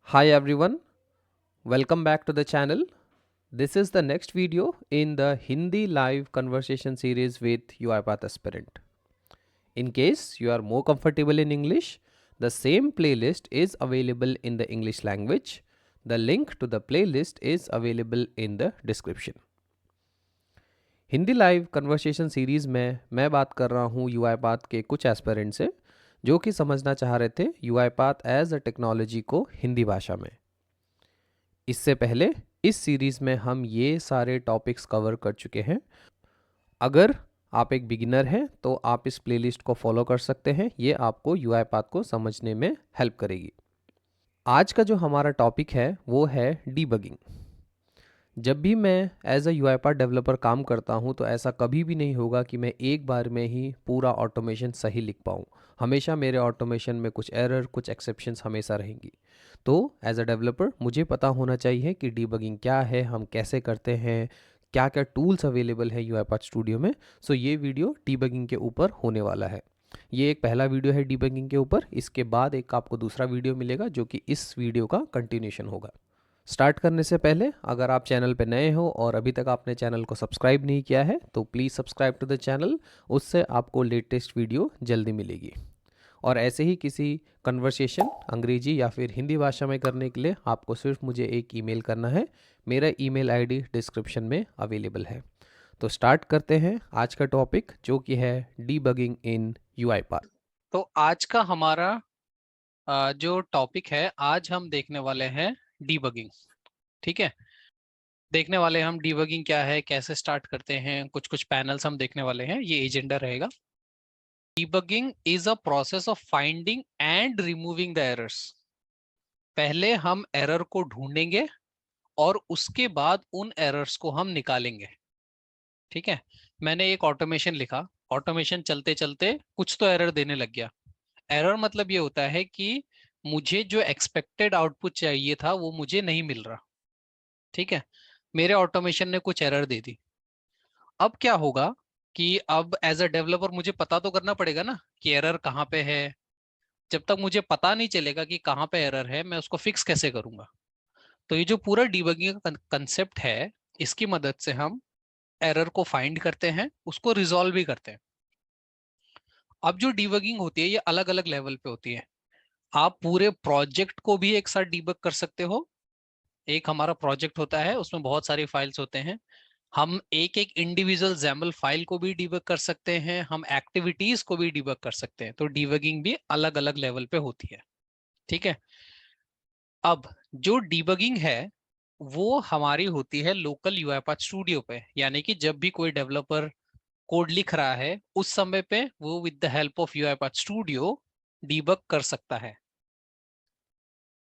Hi everyone, welcome back to the channel. This is the next video in the Hindi live conversation series with UiPath aspirant. In case you are more comfortable in English, the same playlist is available in the English language. The link to the playlist is available in the description. Hindi live conversation series में मैं बात कर रहा हूँ यूआईपाथ के कुछ aspirant से जो कि समझना चाह रहे थे यूआईपाथ एज अ टेक्नोलॉजी को हिंदी भाषा में। इससे पहले इस सीरीज़ में हम ये सारे टॉपिक्स कवर कर चुके हैं। अगर आप एक बिगिनर हैं तो आप इस प्लेलिस्ट को फॉलो कर सकते हैं, ये आपको यूआईपाथ को समझने में हेल्प करेगी। आज का जो हमारा टॉपिक है वो है डीबगिंग। जब भी मैं एज अ यूआईपाथ डेवलपर काम करता हूँ तो ऐसा कभी भी नहीं होगा कि मैं एक बार में ही पूरा ऑटोमेशन सही लिख पाऊँ। हमेशा मेरे ऑटोमेशन में कुछ एरर, कुछ एक्सेप्शंस हमेशा रहेंगी। तो एज अ डेवलपर मुझे पता होना चाहिए कि डीबगिंग क्या है, हम कैसे करते हैं, क्या क्या टूल्स अवेलेबल है यूआईपाथ स्टूडियो में। सो ये वीडियो डीबगिंग के ऊपर होने वाला है। ये एक पहला वीडियो है डीबगिंग के ऊपर। इसके बाद एक आपको दूसरा वीडियो मिलेगा जो कि इस वीडियो का कंटिन्यूशन होगा। स्टार्ट करने से पहले अगर आप चैनल पर नए हो और अभी तक आपने चैनल को सब्सक्राइब नहीं किया है तो please subscribe to the channel. उससे आपको लेटेस्ट वीडियो जल्दी मिलेगी। और ऐसे ही किसी कन्वर्सेशन अंग्रेजी या फिर हिंदी भाषा में करने के लिए आपको सिर्फ मुझे एक ईमेल करना है। मेरा ईमेल आईडी डिस्क्रिप्शन में अवेलेबल है। तो स्टार्ट करते हैं आज का टॉपिक जो कि है डीबगिंग इन यूआईपाथ। तो आज का हमारा जो टॉपिक है, आज हम देखने वाले हैं डीबगिंग। ठीक है, देखने वाले हम डीबगिंग क्या है, कैसे स्टार्ट करते हैं, कुछ कुछ पैनल्स हम देखने वाले हैं। ये एजेंडा रहेगा। Debugging is a process of finding and removing the errors. पहले हम एरर को ढूंढेंगे और उसके बाद उन एरर्स को हम निकालेंगे। ठीक है, मैंने एक ऑटोमेशन लिखा, ऑटोमेशन चलते चलते कुछ तो एरर देने लग गया। एरर मतलब ये होता है कि मुझे जो एक्सपेक्टेड आउटपुट चाहिए था वो मुझे नहीं मिल रहा। ठीक है, मेरे ऑटोमेशन ने कुछ एरर दे दी। अब क्या होगा कि अब एज अ डेवलपर मुझे पता तो करना पड़ेगा ना कि एरर कहाँ पे है। जब तक मुझे पता नहीं चलेगा कि कहाँ पे एरर है, मैं उसको फिक्स कैसे करूंगा। तो ये जो पूरा डीबगिंग का कंसेप्ट है, इसकी मदद से हम एरर को फाइंड करते हैं, उसको रिजॉल्व भी करते हैं। अब जो डीबगिंग होती है ये अलग अलग लेवल पे होती है। आप पूरे प्रोजेक्ट को भी एक साथ डीबग कर सकते हो। एक हमारा प्रोजेक्ट होता है, उसमें बहुत सारी फाइल्स होते हैं। हम एक एक इंडिविजुअल जैमल फाइल को भी डीबग कर सकते हैं, हम एक्टिविटीज को भी डीबग कर सकते हैं। तो डीबगिंग भी अलग अलग लेवल पे होती है। ठीक है, अब जो डीबगिंग है वो हमारी होती है लोकल यूआईपाथ स्टूडियो पे। यानी कि जब भी कोई डेवलपर कोड लिख रहा है उस समय पे वो with the help of UiPath studio debug कर सकता है।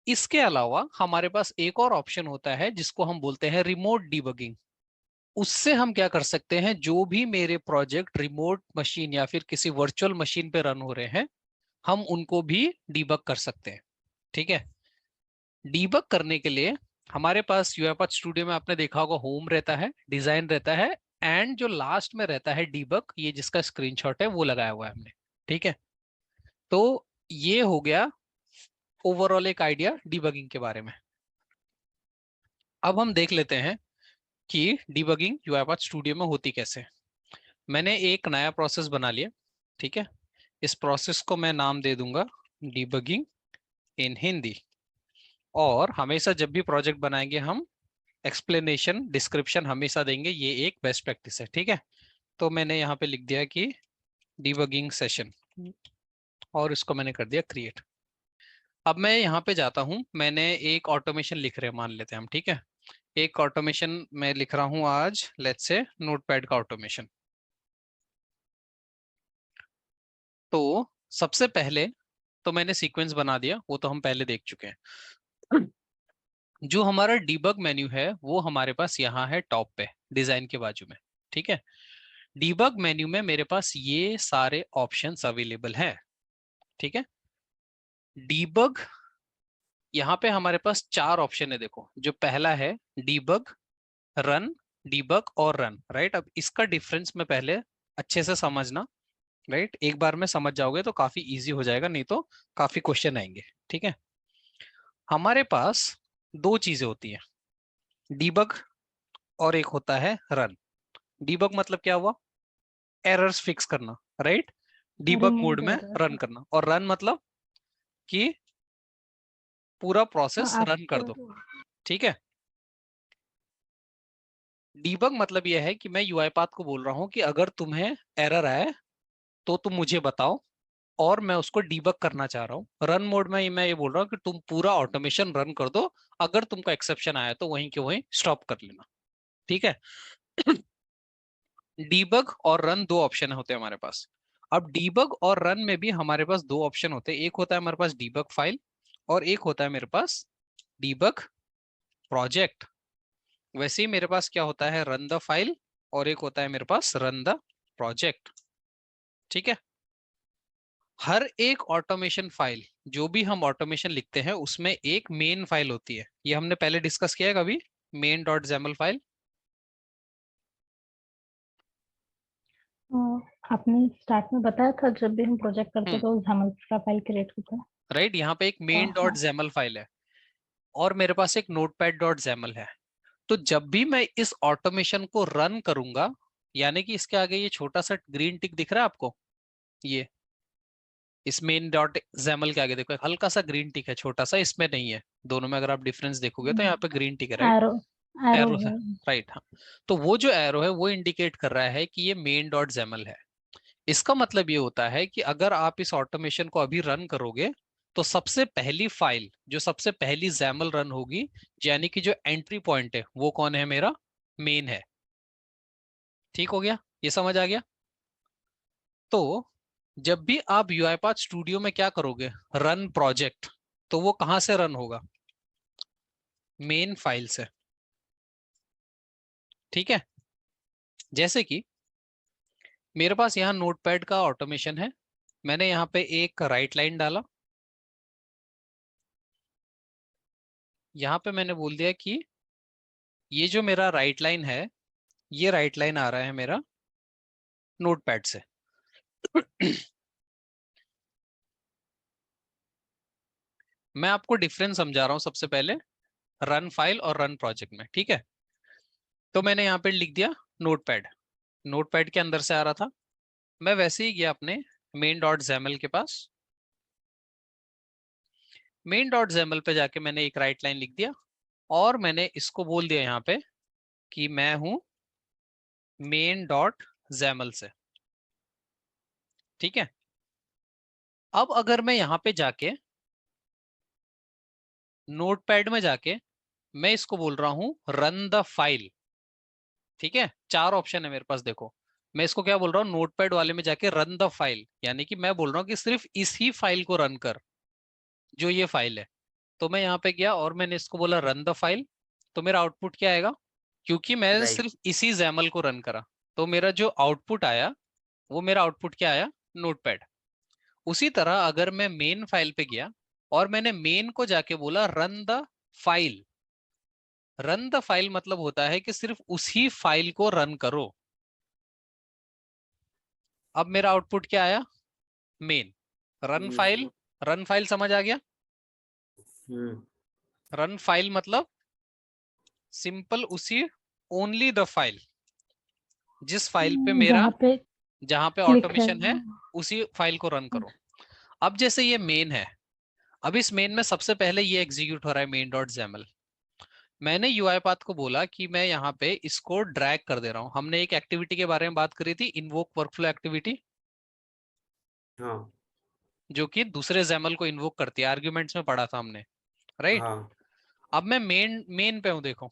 इसके अलावा हमारे पास एक और ऑप्शन होता है जिसको हम बोलते हैं रिमोट डीबगिंग। उससे हम क्या कर सकते हैं, जो भी मेरे प्रोजेक्ट रिमोट मशीन या फिर किसी वर्चुअल मशीन पे रन हो रहे हैं, हम उनको भी डीबग कर सकते हैं। ठीक है, डीबग करने के लिए हमारे पास यूआईपाथ स्टूडियो में आपने देखा होगा होम रहता है, डिजाइन रहता है, एंड जो लास्ट में रहता है डीबग, ये जिसका स्क्रीनशॉट है वो लगाया हुआ है हमने। ठीक है, तो ये हो गया ओवरऑल एक आइडिया डीबगिंग के बारे में। अब हम देख लेते हैं कि डीबगिंग यूआईपाथ स्टूडियो में होती कैसे। मैंने एक नया प्रोसेस बना लिया। ठीक है, इस प्रोसेस को मैं नाम दे दूंगा डीबगिंग इन हिंदी। और हमेशा जब भी प्रोजेक्ट बनाएंगे हम एक्सप्लेनेशन डिस्क्रिप्शन हमेशा देंगे, ये एक बेस्ट प्रैक्टिस है। ठीक है, तो मैंने यहाँ पे लिख दिया कि डीबगिंग सेशन, और इसको मैंने कर दिया क्रिएट। अब मैं यहाँ पे जाता हूँ, मैंने एक ऑटोमेशन लिख रहे हैं, मान लेते हैं हम। ठीक है, एक ऑटोमेशन मैं लिख रहा हूँ आज, लेट्स से नोटपैड का ऑटोमेशन। तो सबसे पहले तो मैंने सीक्वेंस बना दिया, वो तो हम पहले देख चुके हैं। जो हमारा डीबग मेन्यू है वो हमारे पास यहाँ है टॉप पे, डिजाइन के बाजू में। ठीक है, डीबग मेन्यू में मेरे पास ये सारे ऑप्शंस अवेलेबल हैं। ठीक है, डीबग, यहाँ पे हमारे पास चार ऑप्शन है। देखो, जो पहला है डीबग, रन, डीबग और रन। राइट, अब इसका डिफरेंस में पहले अच्छे से समझना। राइट, एक बार में समझ जाओगे तो काफी इजी हो जाएगा, नहीं तो काफी क्वेश्चन आएंगे। ठीक है, हमारे पास दो चीजें होती हैं, डीबग और एक होता है रन। डीबग मतलब क्या हुआ, एरर्स फिक्स करना, राइट। डीबग मोड रिमूव में एरर। रन करना, और रन मतलब कि पूरा प्रोसेस रन कर दो, आफ्टर। ठीक है। डीबग मतलब यह है कि मैं यूआईपाथ को बोल रहा हूं कि अगर तुम्हें एरर आए तो तुम मुझे बताओ, और मैं उसको डीबग करना चाह रहा हूँ। रन मोड में मैं ये बोल रहा हूँ कि तुम पूरा ऑटोमेशन रन कर दो, अगर तुमको एक्सेप्शन आया तो वहीं के वहीं स्टॉप कर लेना, ठीक है। डीबग और रन दो ऑप्शन होते हैं हमारे पास। अब डीबग और रन में भी हमारे पास दो ऑप्शन होते हैं, एक होता है हमारे पास डीबग फाइल, और एक होता है मेरे पास डीबग प्रोजेक्ट। वैसे ही मेरे पास क्या होता है, रन द फाइल, और एक होता है मेरे पास रन द प्रोजेक्ट, ठीक है। हर एक ऑटोमेशन फाइल, जो भी हम ऑटोमेशन लिखते हैं उसमें एक मेन फाइल होती है, ये हमने पहले डिस्कस किया है कभी, मेन डॉट जैमल फाइल। आपने स्टार्ट में बताया था जब भी हम प्रोजेक्ट करते तो XAML का फाइल क्रिएट होता है। राइट, यहाँ पे एक मेन डॉट हाँ। जैमल फाइल है, और मेरे पास एक नोटपैड डॉट जैमल है। तो जब भी मैं इस ऑटोमेशन को रन करूंगा, यानी कि इसके आगे ये छोटा सा ग्रीन टिक दिख रहा है आपको, ये इस मेन डॉट जैमल के आगे देखो एक हल्का सा ग्रीन टिक है, छोटा सा, इसमें नहीं है, दोनों में अगर आप डिफरेंस देखोगे तो यहाँ पे ग्रीन टिक है, राइट। एरो। एरो एरो है, है। राइट, हाँ। तो वो जो एरो है वो इंडिकेट कर रहा है कि ये मेन डॉट जैमल है। इसका मतलब ये होता है कि अगर आप इस ऑटोमेशन को अभी रन करोगे तो सबसे पहली फाइल, जो सबसे पहली जैमल रन होगी, यानी कि जो एंट्री पॉइंट है वो कौन है, मेरा मेन है। ठीक हो गया, ये समझ आ गया। तो जब भी आप यूआईपाथ स्टूडियो में क्या करोगे, रन प्रोजेक्ट, तो वो कहां से रन होगा, मेन फाइल से, ठीक है। जैसे कि मेरे पास यहाँ नोटपैड का ऑटोमेशन है, मैंने यहाँ पे एक राइट लाइन डाला, यहाँ पे मैंने बोल दिया कि ये जो मेरा राइट लाइन है, ये राइट लाइन आ रहा है मेरा नोटपैड से। मैं आपको डिफरेंस समझा रहा हूं सबसे पहले, रन फाइल और रन प्रोजेक्ट में, ठीक है। तो मैंने यहाँ पे लिख दिया नोटपैड, नोटपैड के अंदर से आ रहा था, मैं वैसे ही गया अपने मेन डॉट जैमल के पास, मेन डॉट जैमल पे जाके मैंने एक राइट लाइन लिख दिया, और मैंने इसको बोल दिया यहाँ पे कि मैं हूं मेन डॉट जैमल से, ठीक है। अब अगर मैं यहाँ पे जाके नोटपैड में जाके मैं इसको बोल रहा हूं रन द फाइल, ठीक है, चार ऑप्शन है मेरे पास, देखो मैं इसको क्या बोल रहा हूँ, नोटपैड वाले में जाके रन द फाइल, यानी कि मैं बोल रहा हूँ कि सिर्फ इसी फाइल को रन कर, जो ये फाइल है। तो मैं यहाँ पे गया और मैंने इसको बोला रन द फाइल, तो मेरा आउटपुट क्या आएगा, क्योंकि मैं राइट। सिर्फ इसी जैमल को रन करा, तो मेरा जो आउटपुट आया वो मेरा आउटपुट क्या आया, नोटपैड। उसी तरह अगर मैं मेन फाइल पे गया और मैंने मेन को जाके बोला run the file, run the file मतलब होता है कि सिर्फ उसी फाइल को रन करो। अब मेरा आउटपुट क्या आया, main run file, run file समझ आ गया। हम्म। रन फाइल मतलब सिंपल उसी, ओनली द फाइल, जिस फाइल पे मेरा, जहाँ पे जहां पे क्लिक है। ऑटोमेशन है उसी फाइल को रन करो। अब जैसे ये मेन है, अब इस मेन में सबसे पहले ये एग्जीक्यूट हो रहा है मेन डॉट जैमल। मैंने यूआईपाथ को बोला कि मैं यहाँ पे इसको ड्रैग कर दे रहा हूँ, हमने एक एक्टिविटी के बारे में बात करी थी, इन्वोक वर्कफ्लो एक्टिविटी, हाँ जो कि दूसरे जैमल को इन्वोक करती है, आर्ग्यूमेंट्स में पढ़ा था हमने, राइट। हाँ। अब मैं मेन पे हूँ, देखो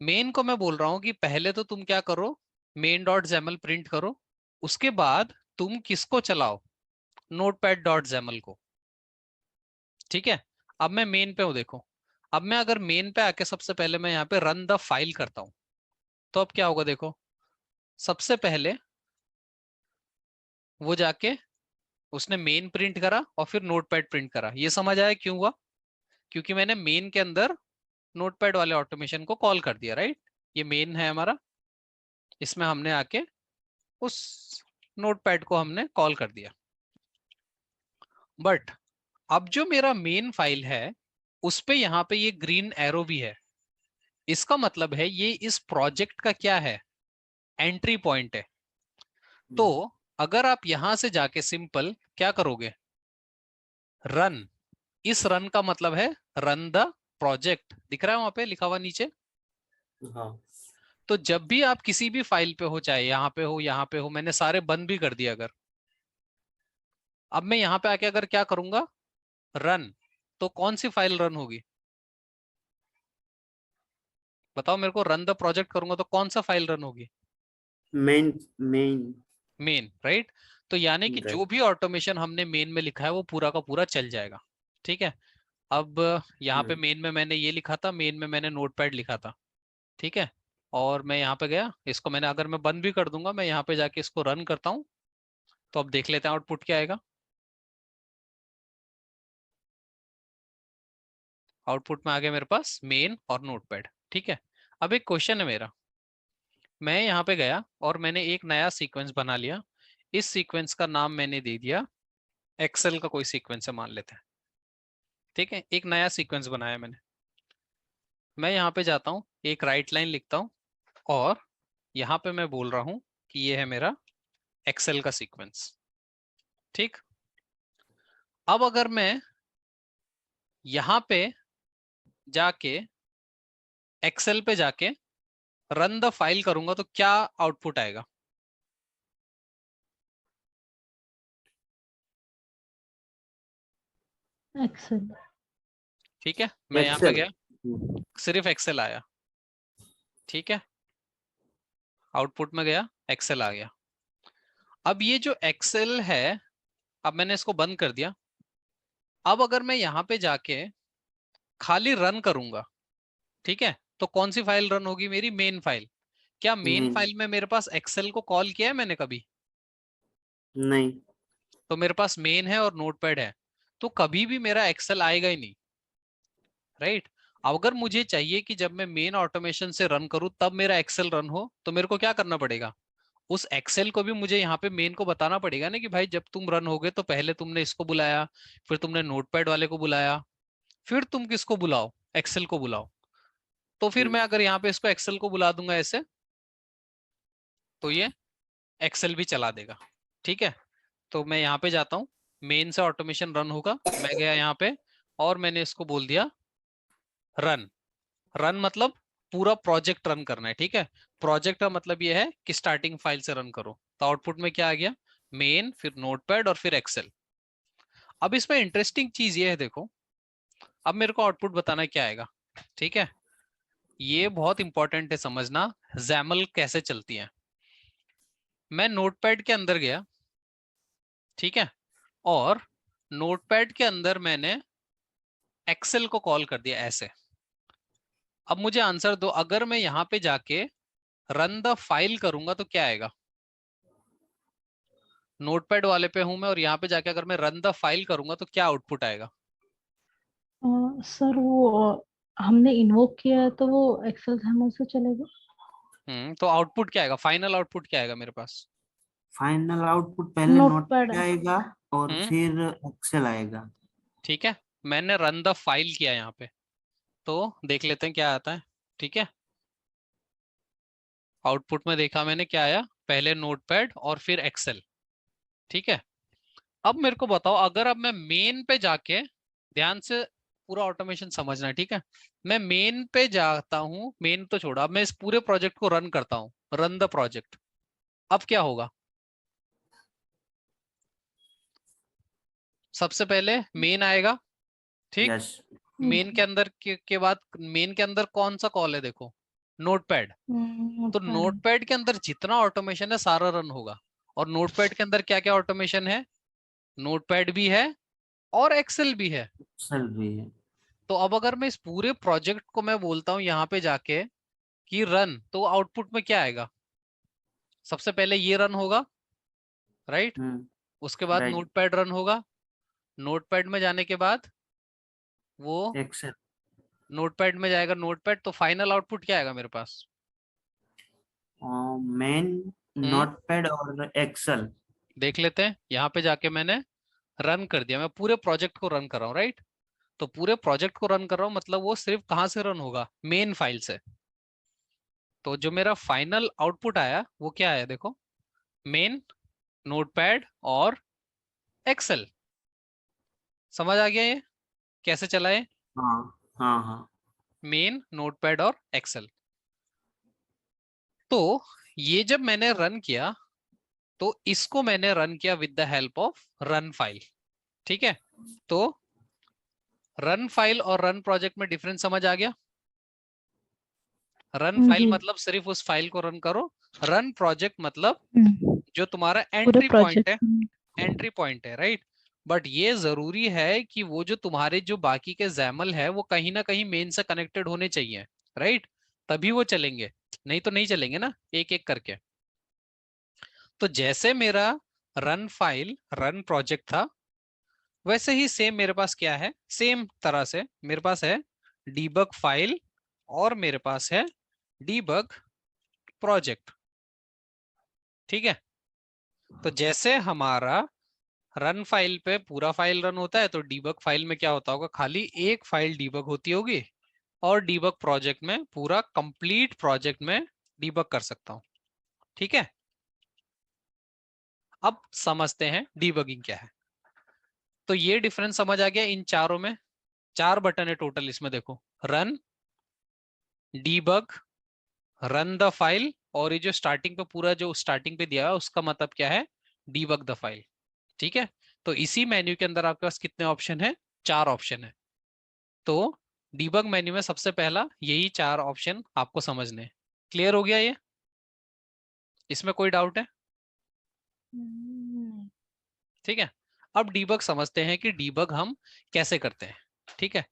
मेन को मैं बोल रहा हूँ कि पहले तो तुम क्या करो, मेन डॉट जैमल प्रिंट करो, उसके बाद तुम किसको चलाओ, नोटपैड डॉट जैमल को, ठीक है। अब मैं मेन पे हूँ, देखो अब मैं अगर मेन पे आके सबसे पहले मैं यहाँ पे रन द फाइल करता हूँ, तो अब क्या होगा, देखो सबसे पहले वो जाके उसने मेन प्रिंट करा और फिर नोटपैड प्रिंट करा, ये समझ आया क्यों हुआ, क्योंकि मैंने मेन के अंदर नोटपैड वाले ऑटोमेशन को कॉल कर दिया, राइट। ये मेन है हमारा, इसमें हमने आके उस नोटपैड को हमने कॉल कर दिया। बट अब जो मेरा मेन फाइल है उस पे यहाँ पे ये ग्रीन एरो भी है, इसका मतलब है ये इस प्रोजेक्ट का क्या है, एंट्री पॉइंट है। तो अगर आप यहां से जाके सिंपल क्या करोगे, रन, इस रन का मतलब है रन द प्रोजेक्ट, दिख रहा है वहां पे लिखा हुआ नीचे। हाँ तो जब भी आप किसी भी फाइल पे हो, चाहे यहाँ पे हो यहाँ पे हो, मैंने सारे बंद भी कर दिए अगर, अब मैं यहाँ पे आके अगर क्या करूंगा, रन, तो कौन सी फाइल रन होगी बताओ मेरे को, रन द प्रोजेक्ट करूंगा तो कौन सा फाइल रन होगी, मेन मेन मेन, राइट। तो यानी कि जो राइट। भी ऑटोमेशन हमने मेन में लिखा है वो पूरा का पूरा चल जाएगा, ठीक है। अब यहाँ पे मेन में मैंने ये लिखा था, मेन में मैंने नोटपैड लिखा था, ठीक है। और मैं यहाँ पे गया, इसको मैंने, अगर मैं बंद भी कर दूंगा, मैं यहाँ पे जाके इसको रन करता हूँ, तो अब देख लेते हैं आउटपुट क्या आएगा। आउटपुट में आ गया मेरे पास मेन और नोटपैड, ठीक है। अब एक क्वेश्चन है मेरा, मैं यहाँ पे गया और मैंने एक नया सीक्वेंस बना लिया, इस सीक्वेंस का नाम मैंने दे दिया एक्सेल का कोई सीक्वेंस है मान लेते हैं, ठीक है। एक नया सीक्वेंस बनाया मैंने, मैं यहाँ पे जाता हूँ, एक राइट लाइन लिखता हूँ, और यहाँ पे मैं बोल रहा हूँ कि ये है मेरा एक्सेल का सीक्वेंस, ठीक। अब अगर मैं यहाँ पे जाके एक्सेल पे जाके रन द फाइल करूंगा तो क्या आउटपुट आएगा, एक्सेल। ठीक है। मैं यहाँ पे एक्सेल। गया, सिर्फ एक्सेल आया, ठीक है। आउटपुट में गया, एक्सेल आ गया। अब ये जो एक्सेल है, अब मैंने इसको बंद कर दिया। अब अगर मैं यहाँ पे जाके खाली रन करूंगा, ठीक है, तो कौन सी फाइल रन होगी, मेरी मेन फाइल। क्या मेन मेन फाइल में मेरे पास एक्सेल को कॉल किया है मैंने कभी, नहीं। तो मेरे पास मेन है और नोटपैड है, तो कभी भी मेरा एक्सेल आएगा ही नहीं, राइट। अगर मुझे चाहिए कि जब मैं मेन ऑटोमेशन से रन करूं तब मेरा एक्सेल रन हो, तो मेरे को क्या करना पड़ेगा, उस एक्सेल को भी मुझे यहाँ पे मेन को बताना पड़ेगा ना कि भाई जब तुम रन होगे तो पहले तुमने इसको बुलाया, फिर तुमने नोटपैड वाले को बुलाया, फिर तुम किसको बुलाओ, एक्सेल को बुलाओ। तो फिर मैं अगर यहाँ पे इसको एक्सेल को बुला दूंगा ऐसे, तो ये एक्सेल भी चला देगा, ठीक है। तो मैं यहाँ पे जाता हूँ, मेन से ऑटोमेशन रन होगा, मैं गया यहाँ पे और मैंने इसको बोल दिया रन। रन मतलब पूरा प्रोजेक्ट रन करना है, ठीक है। प्रोजेक्ट का मतलब ये है कि स्टार्टिंग फाइल से रन करो, तो आउटपुट में क्या आ गया, मेन, फिर नोटपैड और फिर एक्सेल। अब इसमें इंटरेस्टिंग चीज ये है, देखो, अब मेरे को आउटपुट बताना है क्या आएगा, ठीक है। ये बहुत इंपॉर्टेंट है समझना, जैमल कैसे चलती है। मैं नोटपैड के अंदर गया, ठीक है, और नोटपैड के अंदर मैंने एक्सेल को कॉल कर दिया ऐसे। अब मुझे आंसर दो, अगर मैं यहाँ पे जाके रन द फाइल करूंगा तो क्या आएगा, नोटपैड वाले पे हूं मैं और यहाँ पे जाके अगर मैं रन द फाइल करूंगा तो क्या आउटपुट आएगा। सर वो हमने इन्वोक किया है तो वो एक्सेल हैमर से चलेगा। तो आउटपुट क्या आएगा, फाइनल आउटपुट क्या आएगा मेरे पास। फाइनल आउटपुट पहले नोट नोटपैड। आएगा और हम्म फिर एक्सेल आएगा। ठीक है, मैंने रन द फाइल किया यहाँ पे, तो देख लेते हैं क्या आता है, ठीक है। आउटपुट में देखा मैंने क्या आया, पहले नोटपैड और फिर एक्सेल, ठीक है। अब मेरे को बताओ, अगर अब मैं मेन पे जाके, ध्यान से पूरा ऑटोमेशन समझना है, ठीक है। मैं मेन पे जाता हूँ, मेन तो छोड़ा, अब मैं इस पूरे प्रोजेक्ट को रन करता हूँ, रन द प्रोजेक्ट। अब क्या होगा, सबसे पहले मेन आएगा, ठीक। यस। मेन के अंदर के बाद मेन के अंदर कौन सा कॉल है, देखो, नोटपैड। तो नोटपैड। नोटपैड के अंदर जितना ऑटोमेशन है सारा रन होगा, और नोटपैड के अंदर क्या क्या ऑटोमेशन है, नोटपैड भी है और एक्सेल भी है। एक्सेल भी है। तो अब अगर मैं इस पूरे प्रोजेक्ट को मैं बोलता हूँ यहाँ पे जाके कि रन, तो आउटपुट में क्या आएगा, सबसे पहले ये रन होगा, राइट। उसके बाद राइट। नोटपैड रन होगा, नोटपैड में जाने के बाद वो एक्सेल। नोटपैड में जाएगा, नोटपैड, तो फाइनल आउटपुट क्या आएगा मेरे पास। मेन, हम्म नोटपैड और एक्सेल। देख लेते हैं, यहाँ पे जाके मैंने रन कर दिया, मैं पूरे प्रोजेक्ट को रन कर रहा हूँ, राइट। तो पूरे प्रोजेक्ट को रन कर रहा हूँ, मतलब वो सिर्फ कहाँ से रन होगा, मेन फाइल से। तो जो मेरा फाइनल आउटपुट आया वो क्या है, देखो, मेन, नोटपैड और एक्सेल। समझ आ गया ये कैसे चला है? हाँ हाँ हाँ। मेन, नोटपैड और एक्सेल। तो ये जब मैंने रन किया तो इसको मैंने रन किया with the help of run file. ठीक है, तो रन फाइल और रन प्रोजेक्ट में डिफरेंस समझ आ गया? रन फाइल जी। मतलब सिर्फ उस फाइल को रन करो, रन प्रोजेक्ट मतलब जो तुम्हारा पूरे एंट्री पॉइंट है, प्रोजेक्ट। एंट्री पॉइंट है, राइट। बट ये जरूरी है कि वो जो तुम्हारे जो बाकी के जैमल है वो कहीं ना कहीं मेन से कनेक्टेड होने चाहिए, राइट, तभी वो चलेंगे, नहीं तो नहीं चलेंगे ना, एक एक करके। तो जैसे मेरा रन फाइल रन प्रोजेक्ट था, वैसे ही सेम मेरे पास क्या है, सेम तरह से मेरे पास है डीबग फाइल और मेरे पास है डीबग प्रोजेक्ट। ठीक है, तो जैसे हमारा रन फाइल पे पूरा फाइल रन होता है, तो डीबग फाइल में क्या होता होगा, खाली एक फाइल डीबग होती होगी, और डीबग प्रोजेक्ट में पूरा कंप्लीट प्रोजेक्ट में डीबग कर सकता हूं। ठीक है, अब समझते हैं डीबगिंग क्या है। तो ये डिफरेंस समझ आ गया इन चारों में। 4 बटन है टोटल इसमें, देखो, run, debug, run the file, और ये जो स्टार्टिंग पे पूरा जो स्टार्टिंग पे दिया है उसका मतलब क्या है, डीबग द फाइल। ठीक है, तो इसी मेन्यू के अंदर आपके पास कितने ऑप्शन है, 4 ऑप्शन है। तो डीबग मेन्यू में सबसे पहला यही 4 ऑप्शन आपको समझने हैं। क्लियर हो गया ये? इसमें कोई डाउट है? ठीक है, अब डीबग समझते हैं कि डीबग हम कैसे करते हैं। ठीक है,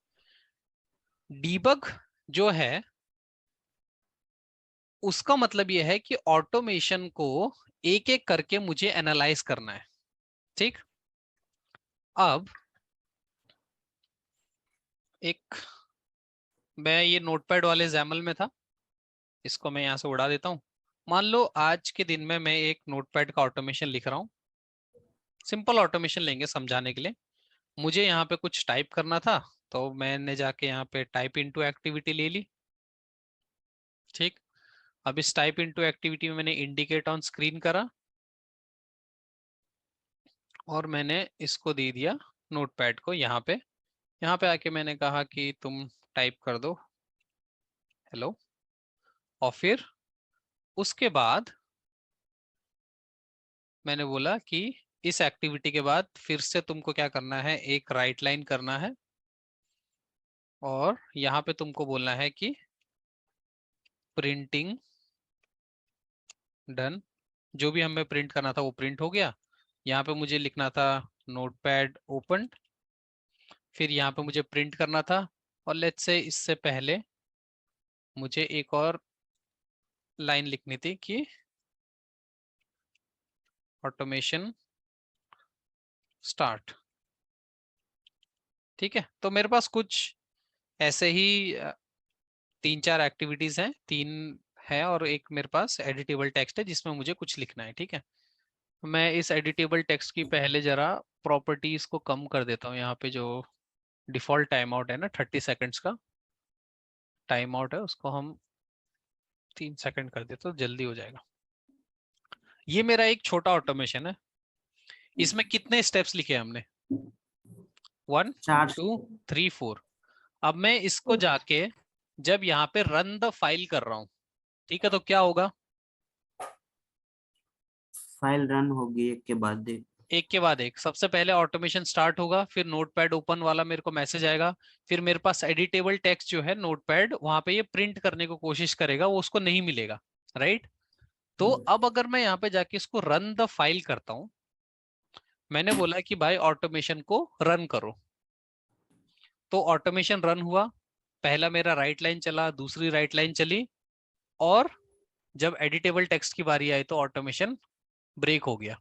डीबग जो है उसका मतलब यह है कि ऑटोमेशन को एक एक करके मुझे एनालाइज करना है। ठीक, अब एक, मैं ये नोटपैड वाले जैमल में था, इसको मैं यहां से उड़ा देता हूं। मान लो आज के दिन में मैं एक नोटपैड का ऑटोमेशन लिख रहा हूं, सिंपल ऑटोमेशन लेंगे समझाने के लिए। मुझे यहाँ पे कुछ टाइप करना था, तो मैंने जाके यहाँ पे टाइप इनटू एक्टिविटी ले ली। ठीक, अब इस टाइप इनटू एक्टिविटी में मैंने इंडिकेट ऑन स्क्रीन करा, और मैंने इसको दे दिया नोटपैड को। यहाँ पे आके मैंने कहा कि तुम टाइप कर दो हेलो, और फिर उसके बाद मैंने बोला कि इस एक्टिविटी के बाद फिर से तुमको क्या करना है, एक राइट लाइन करना है, और यहाँ पे तुमको बोलना है कि प्रिंटिंग डन। जो भी हमें प्रिंट करना था वो प्रिंट हो गया। यहाँ पे मुझे लिखना था नोटपैड ओपन, फिर यहाँ पे मुझे प्रिंट करना था, और लेट्स से इससे पहले मुझे एक और लाइन लिखनी थी कि ऑटोमेशन स्टार्ट। ठीक है, तो मेरे पास कुछ ऐसे ही 3-4 एक्टिविटीज हैं, 3 है, और एक मेरे पास एडिटेबल टेक्स्ट है जिसमें मुझे कुछ लिखना है। ठीक है, मैं इस एडिटेबल टेक्स्ट की पहले जरा प्रॉपर्टीज को कम कर देता हूँ। यहाँ पे जो डिफॉल्ट टाइम आउट है ना, 30 सेकेंड्स का टाइम आउट है, उसको हम 3 सेकंड कर देते तो जल्दी हो जाएगा। ये मेरा एक छोटा ऑटोमेशन है, इसमें कितने स्टेप्स लिखे हमने, 1 4 2 3 4। अब मैं इसको जाके जब यहाँ पे रन द फाइल कर रहा हूँ, ठीक है, तो क्या होगा, फाइल रन होगी एक के बाद एक। एक के बाद एक। सबसे पहले ऑटोमेशन स्टार्ट होगा, फिर नोटपैड ओपन वाला मेरे को मैसेज आएगा, फिर मेरे पास एडिटेबल टेक्स्ट जो है नोटपैड, वहां पे ये प्रिंट करने को कोशिश करेगा, वो उसको नहीं मिलेगा, राइट। तो अब अगर मैं यहाँ पे जाके इसको रन द फाइल करता हूँ, मैंने बोला कि भाई ऑटोमेशन को रन करो, तो ऑटोमेशन रन हुआ, पहला मेरा राइट लाइन चला, दूसरी राइट लाइन चली, और जब एडिटेबल टेक्स्ट की बारी आई तो ऑटोमेशन ब्रेक हो गया।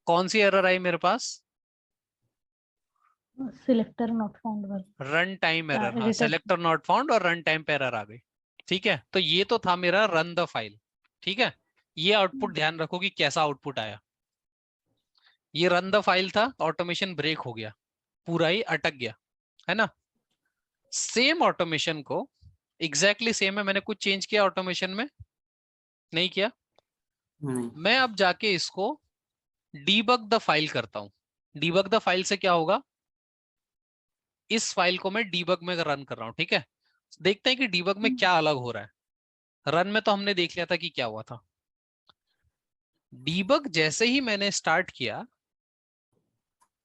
कौन सी एरर आई मेरे पास, सिलेक्टर नॉट फाउंड वाली। रन टाइम एरर, हाँ, रिटर्न। सेलेक्टर नॉट फाउंड और रन टाइम पे एरर आ गई। ठीक है, तो ये तो था मेरा रन द फाइल। ठीक है, ये आउटपुट ध्यान रखो कि कैसा आउटपुट आया। ये रन द फाइल था, ऑटोमेशन ब्रेक हो गया, पूरा ही अटक गया। है ना। सेम ऑटोमेशन को एग्जैक्टली सेम है, मैंने कुछ चेंज किया ऑटोमेशन में? नहीं किया। नहीं। मैं अब जाके इसको डीबग द फाइल करता हूं। डीबग द फाइल से क्या होगा, इस फाइल को मैं डीबग में रन कर रहा हूं, ठीक है। देखते हैं कि डीबग में क्या अलग हो रहा है। रन में तो हमने देख लिया था कि क्या हुआ था। डीबग जैसे ही मैंने स्टार्ट किया,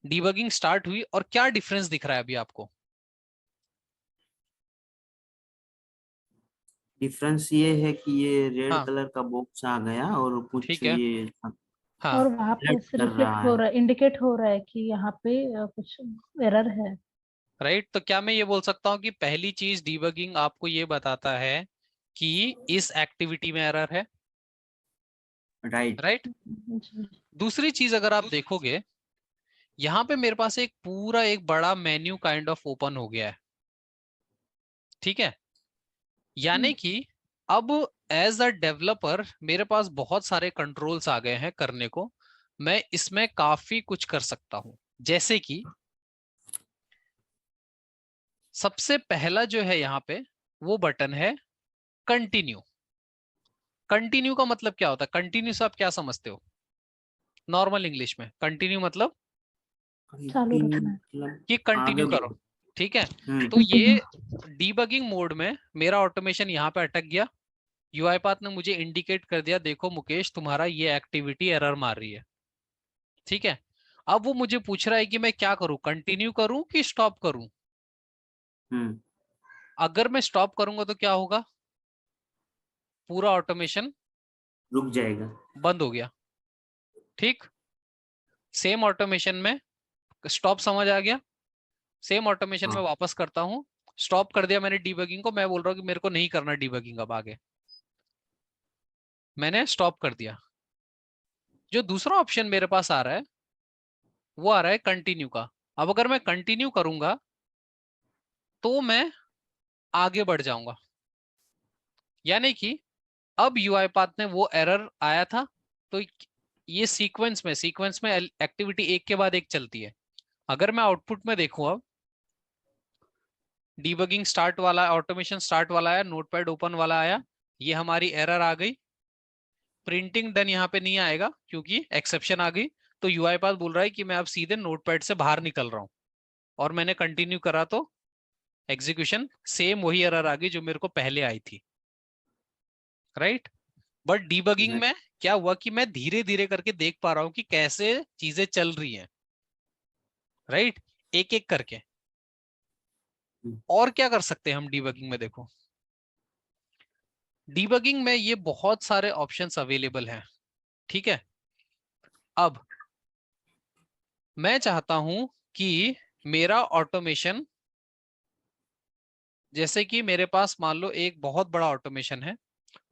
डीबगिंग स्टार्ट हुई, और क्या डिफरेंस दिख रहा है अभी आपको? डिफरेंस ये है कि ये रेड हाँ कलर का बॉक्स आ गया और कुछ ठीक है। ये हाँ और वहां पे अलर्ट कर रिफ्लेक्ट रहा हो है। रहा है, इंडिकेट हो रहा है कि यहाँ पे कुछ एरर है। राइट, तो क्या मैं ये बोल सकता हूँ कि पहली चीज डीबगिंग आपको ये बताता है कि इस एक्टिविटी में एरर है। राइट। राइट। जी। दूसरी चीज अगर आप देखोगे, यहाँ पे मेरे पास एक पूरा एक बड़ा मेन्यू काइंड ऑफ ओपन हो गया है, ठीक है। यानी कि अब एज अ डेवलपर मेरे पास बहुत सारे कंट्रोल्स आ गए हैं करने को। मैं इसमें काफी कुछ कर सकता हूं, जैसे कि सबसे पहला जो है यहाँ पे वो बटन है कंटिन्यू। कंटिन्यू का मतलब क्या होता है? कंटिन्यू से आप क्या समझते हो नॉर्मल इंग्लिश में? कंटिन्यू मतलब चालू कंटिन्यू रखना है। मतलब कि आगे कंटिन्यू करो, बढ़ो। ठीक है। तो कंटिन्यू। ये डीबगिंग मोड में मेरा ऑटोमेशन यहाँ पे अटक गया। यूआईपाथ ने मुझे इंडिकेट कर दिया, देखो मुकेश तुम्हारा ये एक्टिविटी एरर मार रही है, ठीक है। अब वो मुझे पूछ रहा है कि मैं क्या करूं, कंटिन्यू करूं कि स्टॉप करूं। हम्म। अगर मैं स्टॉप करूंगा तो क्या होगा, पूरा ऑटोमेशन रुक जाएगा। बंद हो गया, ठीक। सेम ऑटोमेशन में स्टॉप समझ आ गया। सेम ऑटोमेशन में हाँ। वापस करता हूं। स्टॉप कर दिया मैंने डीबगिंग को, मैं बोल रहा हूं कि मेरे को नहीं करना डीबगिंग अब आगे, मैंने स्टॉप कर दिया। जो दूसरा ऑप्शन मेरे पास आ रहा है वो आ रहा है कंटिन्यू का। अब अगर मैं कंटिन्यू करूंगा तो मैं आगे बढ़ जाऊंगा। यानी कि अब यूआईपाथ ने वो एरर आया था, तो ये सीक्वेंस में एक्टिविटी एक के बाद एक चलती है। अगर मैं आउटपुट में देखूं, अब डीबगिंग स्टार्ट वाला, ऑटोमेशन स्टार्ट वाला आया, नोटपैड ओपन वाला आया, ये हमारी एरर आ गई। प्रिंटिंग डन यहाँ पे नहीं आएगा क्योंकि एक्सेप्शन आ गई। तो यूआईपाथ बोल रहा है कि मैं अब सीधे नोटपैड से बाहर निकल रहा हूँ, और मैंने कंटिन्यू करा तो एग्जीक्यूशन सेम वही एरर आ गई जो मेरे को पहले आई थी। राइट। बट डीबगिंग में क्या हुआ कि मैं धीरे धीरे करके देख पा रहा हूं कि कैसे चीजें चल रही हैं। राइट, एक एक करके। और क्या कर सकते हैं हम डीबगिंग में, देखो डीबगिंग में ये बहुत सारे ऑप्शंस अवेलेबल हैं, ठीक है। अब मैं चाहता हूं कि मेरा ऑटोमेशन, जैसे कि मेरे पास मान लो एक बहुत बड़ा ऑटोमेशन है,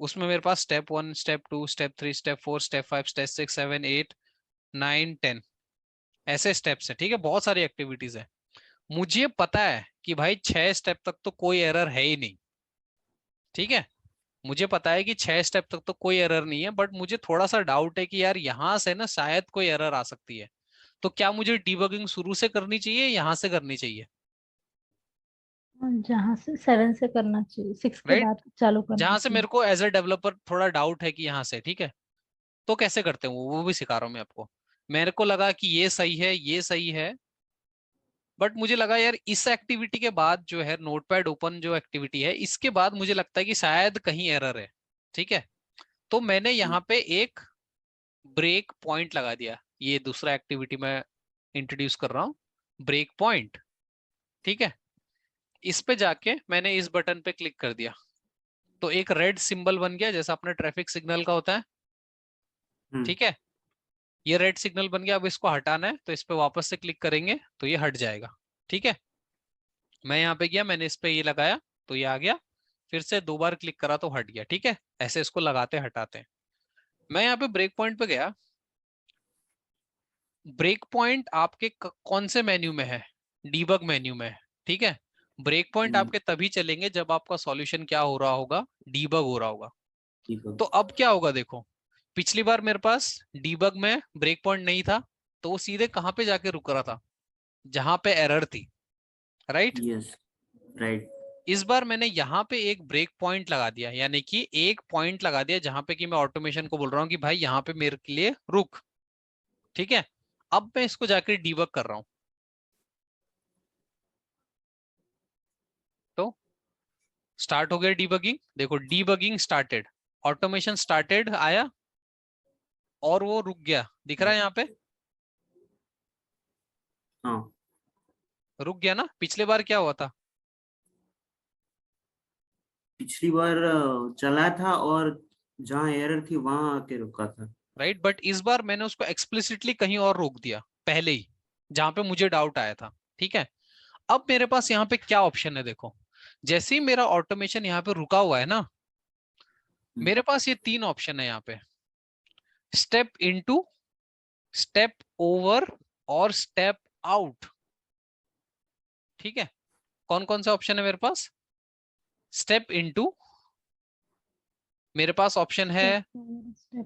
उसमें मेरे पास step 1, step 2, step 3, step 4, step 5, step 6, 7, 8, 9, 10 ऐसे स्टेप्स है, ठीक है। बहुत सारी एक्टिविटीज है। मुझे पता है कि भाई 6 स्टेप तक तो कोई एरर है ही नहीं, ठीक है। मुझे पता है कि 6 स्टेप तक तो कोई एरर नहीं है, बट मुझे थोड़ा सा डाउट है कि यार यहाँ से ना शायद कोई एरर आ सकती है। तो क्या मुझे डीबगिंग शुरू से करनी चाहिए, यहाँ से करनी चाहिए? जहाँ से 7 से करना चाहिए, 6 के राइट, बाद चालू करना जहां से चाहिए। मेरे को एज ए डेवलपर थोड़ा डाउट है कि यहाँ से, ठीक है। तो कैसे करते हैं वो भी सिखा रहा हूँ मैं आपको। मेरे को लगा कि ये सही है, ये सही है, बट मुझे लगा यार इस एक्टिविटी के बाद जो है नोटपैड ओपन जो एक्टिविटी है, इसके बाद मुझे लगता है कि शायद कहीं एरर है, ठीक है। तो मैंने यहाँ पे एक ब्रेक पॉइंट लगा दिया। ये दूसरा एक्टिविटी मैं इंट्रोड्यूस कर रहा हूँ, ब्रेक पॉइंट, ठीक है। इस पे जाके मैंने इस बटन पे क्लिक कर दिया, तो एक रेड सिंबल बन गया जैसा अपने ट्रैफिक सिग्नल का होता है, ठीक है। ये रेड सिग्नल बन गया। अब इसको हटाना है तो इस पे वापस से क्लिक करेंगे तो ये हट जाएगा, ठीक है। मैं यहाँ पे गया, मैंने इस पे ये लगाया तो ये आ गया। फिर से 2 बार क्लिक करा तो हट गया, ठीक है। ऐसे इसको लगाते हटाते हैं। मैं यहाँ पे ब्रेक पॉइंट पे गया। ब्रेक पॉइंट आपके कौन से मेन्यू में है? डीबग मेन्यू में है, ठीक है। ब्रेक पॉइंट आपके तभी चलेंगे जब आपका सॉल्यूशन क्या हो रहा होगा, डीबग हो रहा होगा। ठीक है। तो अब क्या होगा, देखो पिछली बार मेरे पास डीबग में ब्रेक पॉइंट नहीं था, तो वो सीधे कहाँ पे जाके रुक रहा था, जहां पे एरर थी। राइट। Yes, right. इस बार मैंने यहाँ पे एक ब्रेक पॉइंट लगा दिया, यानी कि एक पॉइंट लगा दिया जहां पे कि मैं ऑटोमेशन को बोल रहा हूँ कि भाई यहाँ पे मेरे के लिए रुक। ठीक है, अब मैं इसको जाकर डीबग कर रहा हूँ। तो स्टार्ट हो गया डीबगिंग, देखो डीबगिंग स्टार्टेड, ऑटोमेशन स्टार्टेड आया और वो रुक गया, दिख रहा है यहाँ पे, हाँ, रुक गया ना। पिछले बार क्या हुआ था? पिछली बार चला था और जहाँ एरर थी वहां आके रुका था। राइट, बट इस बार मैंने उसको एक्सप्लिसिटली कहीं और रोक दिया पहले ही, जहां पे मुझे डाउट आया था। ठीक है, अब मेरे पास यहाँ पे क्या ऑप्शन है, देखो जैसे ही मेरा ऑटोमेशन यहाँ पे रुका हुआ है ना, मेरे पास ये तीन ऑप्शन है यहाँ पे, स्टेप इनटू, स्टेप ओवर और स्टेप आउट। ठीक है, कौन कौन से ऑप्शन है मेरे पास? स्टेप इनटू, मेरे पास ऑप्शन है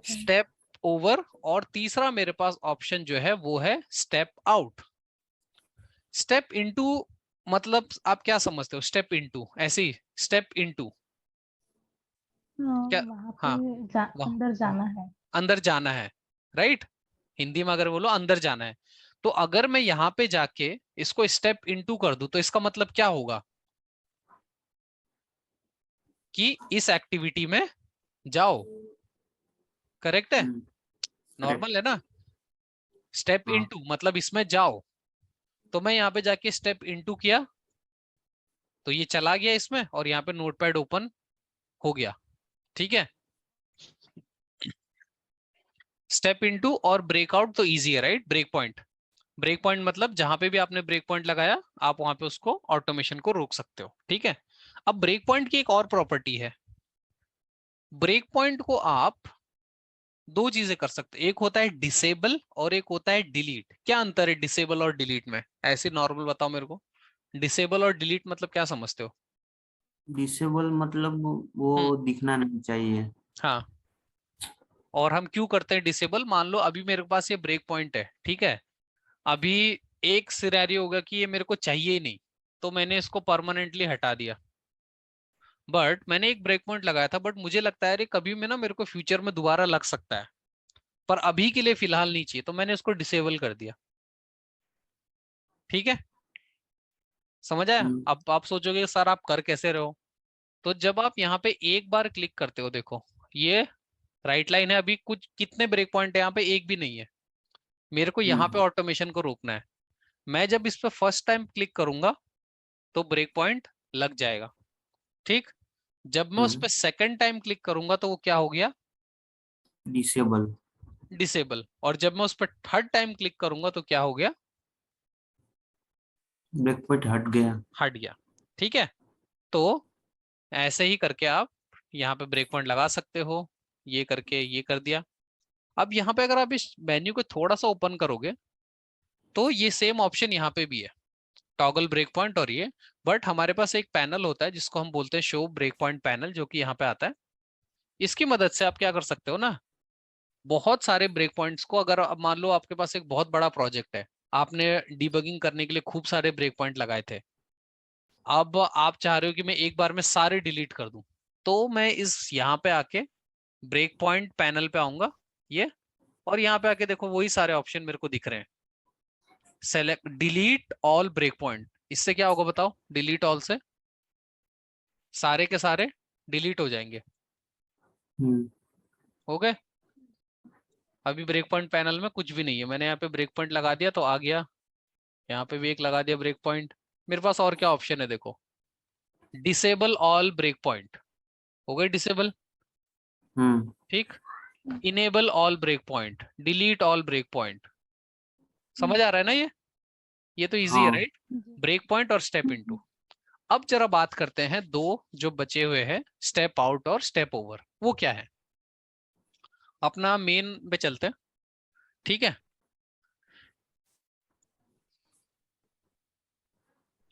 स्टेप ओवर, और तीसरा मेरे पास ऑप्शन जो है वो है स्टेप आउट। स्टेप इनटू मतलब आप क्या समझते हो? स्टेप इनटू ऐसे ही, स्टेप इनटू क्या? वहां पे हाँ, वाह, अंदर जाना है। अंदर जाना है, राइट। हिंदी में अगर बोलो अंदर जाना है, तो अगर मैं यहाँ पे जाके इसको स्टेप इनटू कर दूं तो इसका मतलब क्या होगा? कि इस एक्टिविटी में जाओ। करेक्ट है, करेक्ट। नॉर्मल है ना। स्टेप हाँ। इनटू मतलब इसमें जाओ, तो मैं यहाँ पे जाके स्टेप इनटू किया तो ये चला गया इसमें, और यहाँ पे नोटपैड ओपन हो गया। ठीक है, स्टेप इनटू और ब्रेकआउट तो इजी है, right. Breakpoint, breakpoint मतलब जहां पे भी आपने ब्रेक पॉइंट लगाया आप वहां पे उसको ऑटोमेशन को रोक सकते हो। ठीक है, अब ब्रेक पॉइंट की एक और प्रॉपर्टी है, ब्रेक पॉइंट को आप दो चीजें कर सकते हो, एक होता है डिसेबल और एक होता है डिलीट। क्या अंतर है डिसेबल और डिलीट में? ऐसे नॉर्मल बताओ मेरे को, डिसेबल और डिलीट मतलब क्या समझते हो? डिसेबल मतलब वो हम्म, दिखना नहीं चाहिए। हाँ। और हम क्यों करते हैं डिसेबल? मान लो अभी मेरे पास ये ब्रेक पॉइंट है, ठीक है, अभी एक सिनेरियो होगा कि ये मेरे को चाहिए ही नहीं, तो मैंने इसको परमानेंटली हटा दिया। बट मैंने एक ब्रेक पॉइंट लगाया था, बट मुझे लगता है अरे कभी में ना मेरे को फ्यूचर में दोबारा लग सकता है, पर अभी के लिए फिलहाल नहीं चाहिए, तो मैंने इसको डिसेबल कर दिया। ठीक है, समझ आया? हम्म, अब आप सोचोगे सर आप कर कैसे रहे हो? तो जब आप यहाँ पे एक बार क्लिक करते हो, देखो ये राइट लाइन है, अभी कुछ कितने ब्रेक पॉइंट है यहाँ पे? एक भी नहीं है। मेरे को यहाँ पे हम्म, ऑटोमेशन को रोकना है, मैं जब इस पे फर्स्ट टाइम क्लिक करूंगा तो ब्रेक पॉइंट लग जाएगा। ठीक, जब मैं उस हम्म। पर सेकंड टाइम क्लिक करूंगा तो वो क्या हो गया? डिसेबल। डिसेबल। और जब मैं उस पर थर्ड टाइम क्लिक करूंगा तो क्या हो गया? ब्रेक पॉइंट हट गया। हट गया। ठीक है, तो ऐसे ही करके आप यहाँ पे ब्रेक पॉइंट लगा सकते हो, ये करके ये कर दिया। अब यहाँ पे अगर आप इस मेन्यू को थोड़ा सा ओपन करोगे तो ये सेम ऑप्शन यहाँ पे भी है, टॉगल ब्रेक पॉइंट और ये। बट हमारे पास एक पैनल होता है जिसको हम बोलते हैं शो ब्रेक पॉइंट पैनल, जो कि यहाँ पे आता है। इसकी मदद से आप क्या कर सकते हो ना, बहुत सारे ब्रेक पॉइंट्स को, अगर अब मान लो आपके पास एक बहुत बड़ा प्रोजेक्ट है, आपने डीबगिंग करने के लिए खूब सारे ब्रेक पॉइंट लगाए थे, अब आप चाह रहे हो कि मैं एक बार में सारे डिलीट कर दूं, तो मैं इस यहाँ पे आके ब्रेक पॉइंट पैनल पे आऊंगा, ये, और यहाँ पे आके देखो वही सारे ऑप्शन मेरे को दिख रहे हैं। Select delete all breakpoint, इससे क्या होगा बताओ? डिलीट ऑल से सारे के सारे डिलीट हो जाएंगे। हम्म, हो गए? अभी ब्रेक पॉइंट पैनल में कुछ भी नहीं है, मैंने यहाँ पे ब्रेक पॉइंट लगा दिया तो आ गया, यहाँ पे भी एक लगा दिया ब्रेक पॉइंट। मेरे पास और क्या ऑप्शन है देखो, डिसेबल ऑल ब्रेक पॉइंट, हो गए डिसेबल। हम्म। ठीक, enable all breakpoint, delete all breakpoint. समझ आ रहा है ना ये तो इजी है, हाँ। राइट। ब्रेक पॉइंट और स्टेप इनटू। अब जरा बात करते हैं दो जो बचे हुए हैं, स्टेप आउट और स्टेप ओवर, वो क्या है? अपना मेन पे चलते हैं। ठीक है,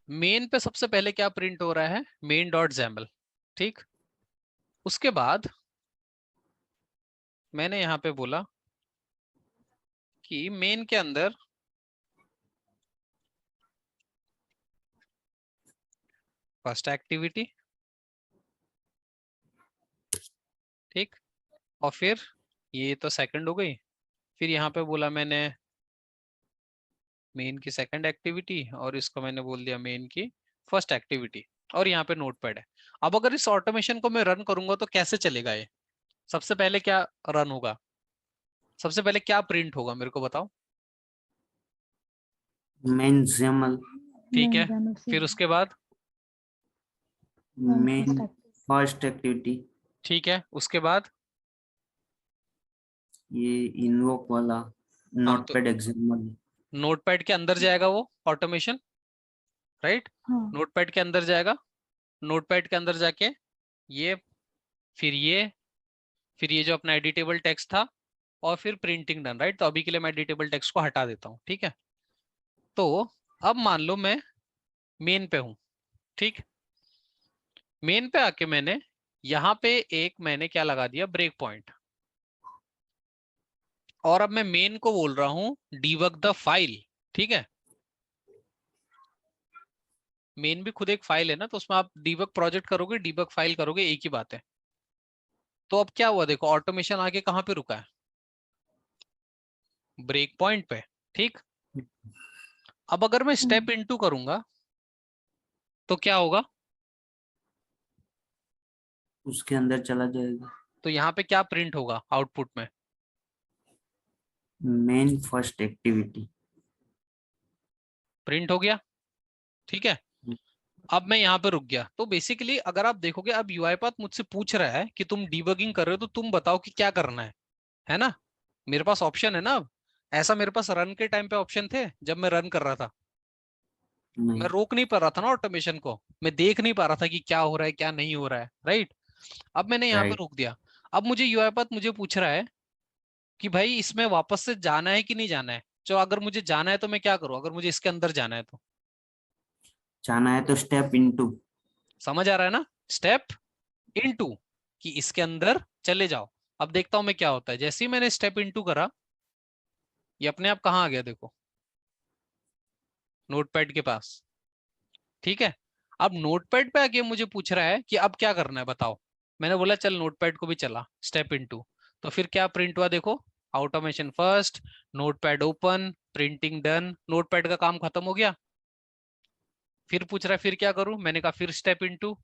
मेन पे सबसे पहले क्या प्रिंट हो रहा है? Main dot Jaimal. ठीक, उसके बाद मैंने यहाँ पे बोला कि मेन के अंदर फर्स्ट एक्टिविटी, ठीक। और फिर ये तो सेकंड हो गई, फिर यहाँ पे बोला मैंने मेन की सेकंड एक्टिविटी और इसको मैंने बोल दिया मेन की फर्स्ट एक्टिविटी, और यहाँ पे नोटपैड है। अब अगर इस ऑटोमेशन को मैं रन करूंगा तो कैसे चलेगा ये? सबसे पहले क्या रन होगा, सबसे पहले क्या प्रिंट होगा मेरे को बताओ। मेन XAML, ठीक है, Main XAML फिर से उसके बाद main first activity. First activity, ठीक है, उसके बाद ये इन्वोक वाला हाँ, नोटपैड XAML। नोटपैड के अंदर जाएगा वो ऑटोमेशन, राइट। हाँ नोटपैड के अंदर जाएगा, नोटपैड के अंदर जाके ये फिर ये फिर ये जो अपना एडिटेबल टेक्स्ट था और फिर प्रिंटिंग डन, राइट। तो अभी के लिए मैं एडिटेबल टेक्स्ट को हटा देता हूँ, ठीक है। तो अब मान लो मैं मेन पे हूँ, ठीक। मेन पे आके मैंने यहाँ पे एक मैंने क्या लगा दिया, ब्रेक पॉइंट। और अब मैं मेन को बोल रहा हूँ डीबग द फाइल, ठीक है। मेन भी खुद एक फाइल है ना, तो उसमें आप डीबग प्रोजेक्ट करोगे, डीबग फाइल करोगे, एक ही बात है। तो अब क्या हुआ देखो, ऑटोमेशन आके कहाँ पे रुका है, ब्रेक पॉइंट पे, ठीक। अब अगर मैं स्टेप इनटू करूंगा तो क्या होगा, उसके अंदर चला जाएगा। तो यहाँ पे क्या प्रिंट होगा आउटपुट में, मेन फर्स्ट एक्टिविटी। प्रिंट हो गया, ठीक है। अब मैं यहाँ पे रुक गया। तो बेसिकली अगर आप देखोगे, अब यूआईपाथ मुझसे पूछ रहा है कि तुम डीबगिंग कर रहे हो तो तुम बताओ कि क्या करना है ना। मेरे पास ऑप्शन है ना अब, ऐसा मेरे पास रन के टाइम पे ऑप्शन थे जब मैं रन कर रहा था, मैं नहीं, रोक नहीं पा रहा था ना ऑटोमेशन को, मैं देख नहीं पा रहा था कि क्या हो रहा है क्या नहीं हो रहा है, राइट। अब मैंने यहाँ पे राइट। रोक दिया। अब मुझे यूआईपाथ मुझे पूछ रहा है कि भाई इसमें वापस से जाना है कि नहीं जाना है। तो अगर मुझे जाना है तो मैं क्या करूं, अगर मुझे इसके अंदर जाना है तो, जाना है तो स्टेप इनटू। समझ आ रहा है ना, स्टेप इनटू, कि इसके अंदर चले जाओ। अब देखता हूं मैं क्या होता है। जैसे ही मैंने स्टेप इनटू करा, ये अपने आप कहाँ आ गया देखो, नोटपैड के पास, ठीक है। अब नोटपैड पे आके मुझे पूछ रहा है कि अब क्या करना है बताओ। मैंने बोला चल नोटपैड को भी चला स्टेप इनटू। तो फिर क्या प्रिंट हुआ देखो, automation first, notepad open, printing done, notepad का काम खत्म हो गया। फिर पूछ रहा है फिर क्या करूं, मैंने कहा फिर स्टेप इनटू,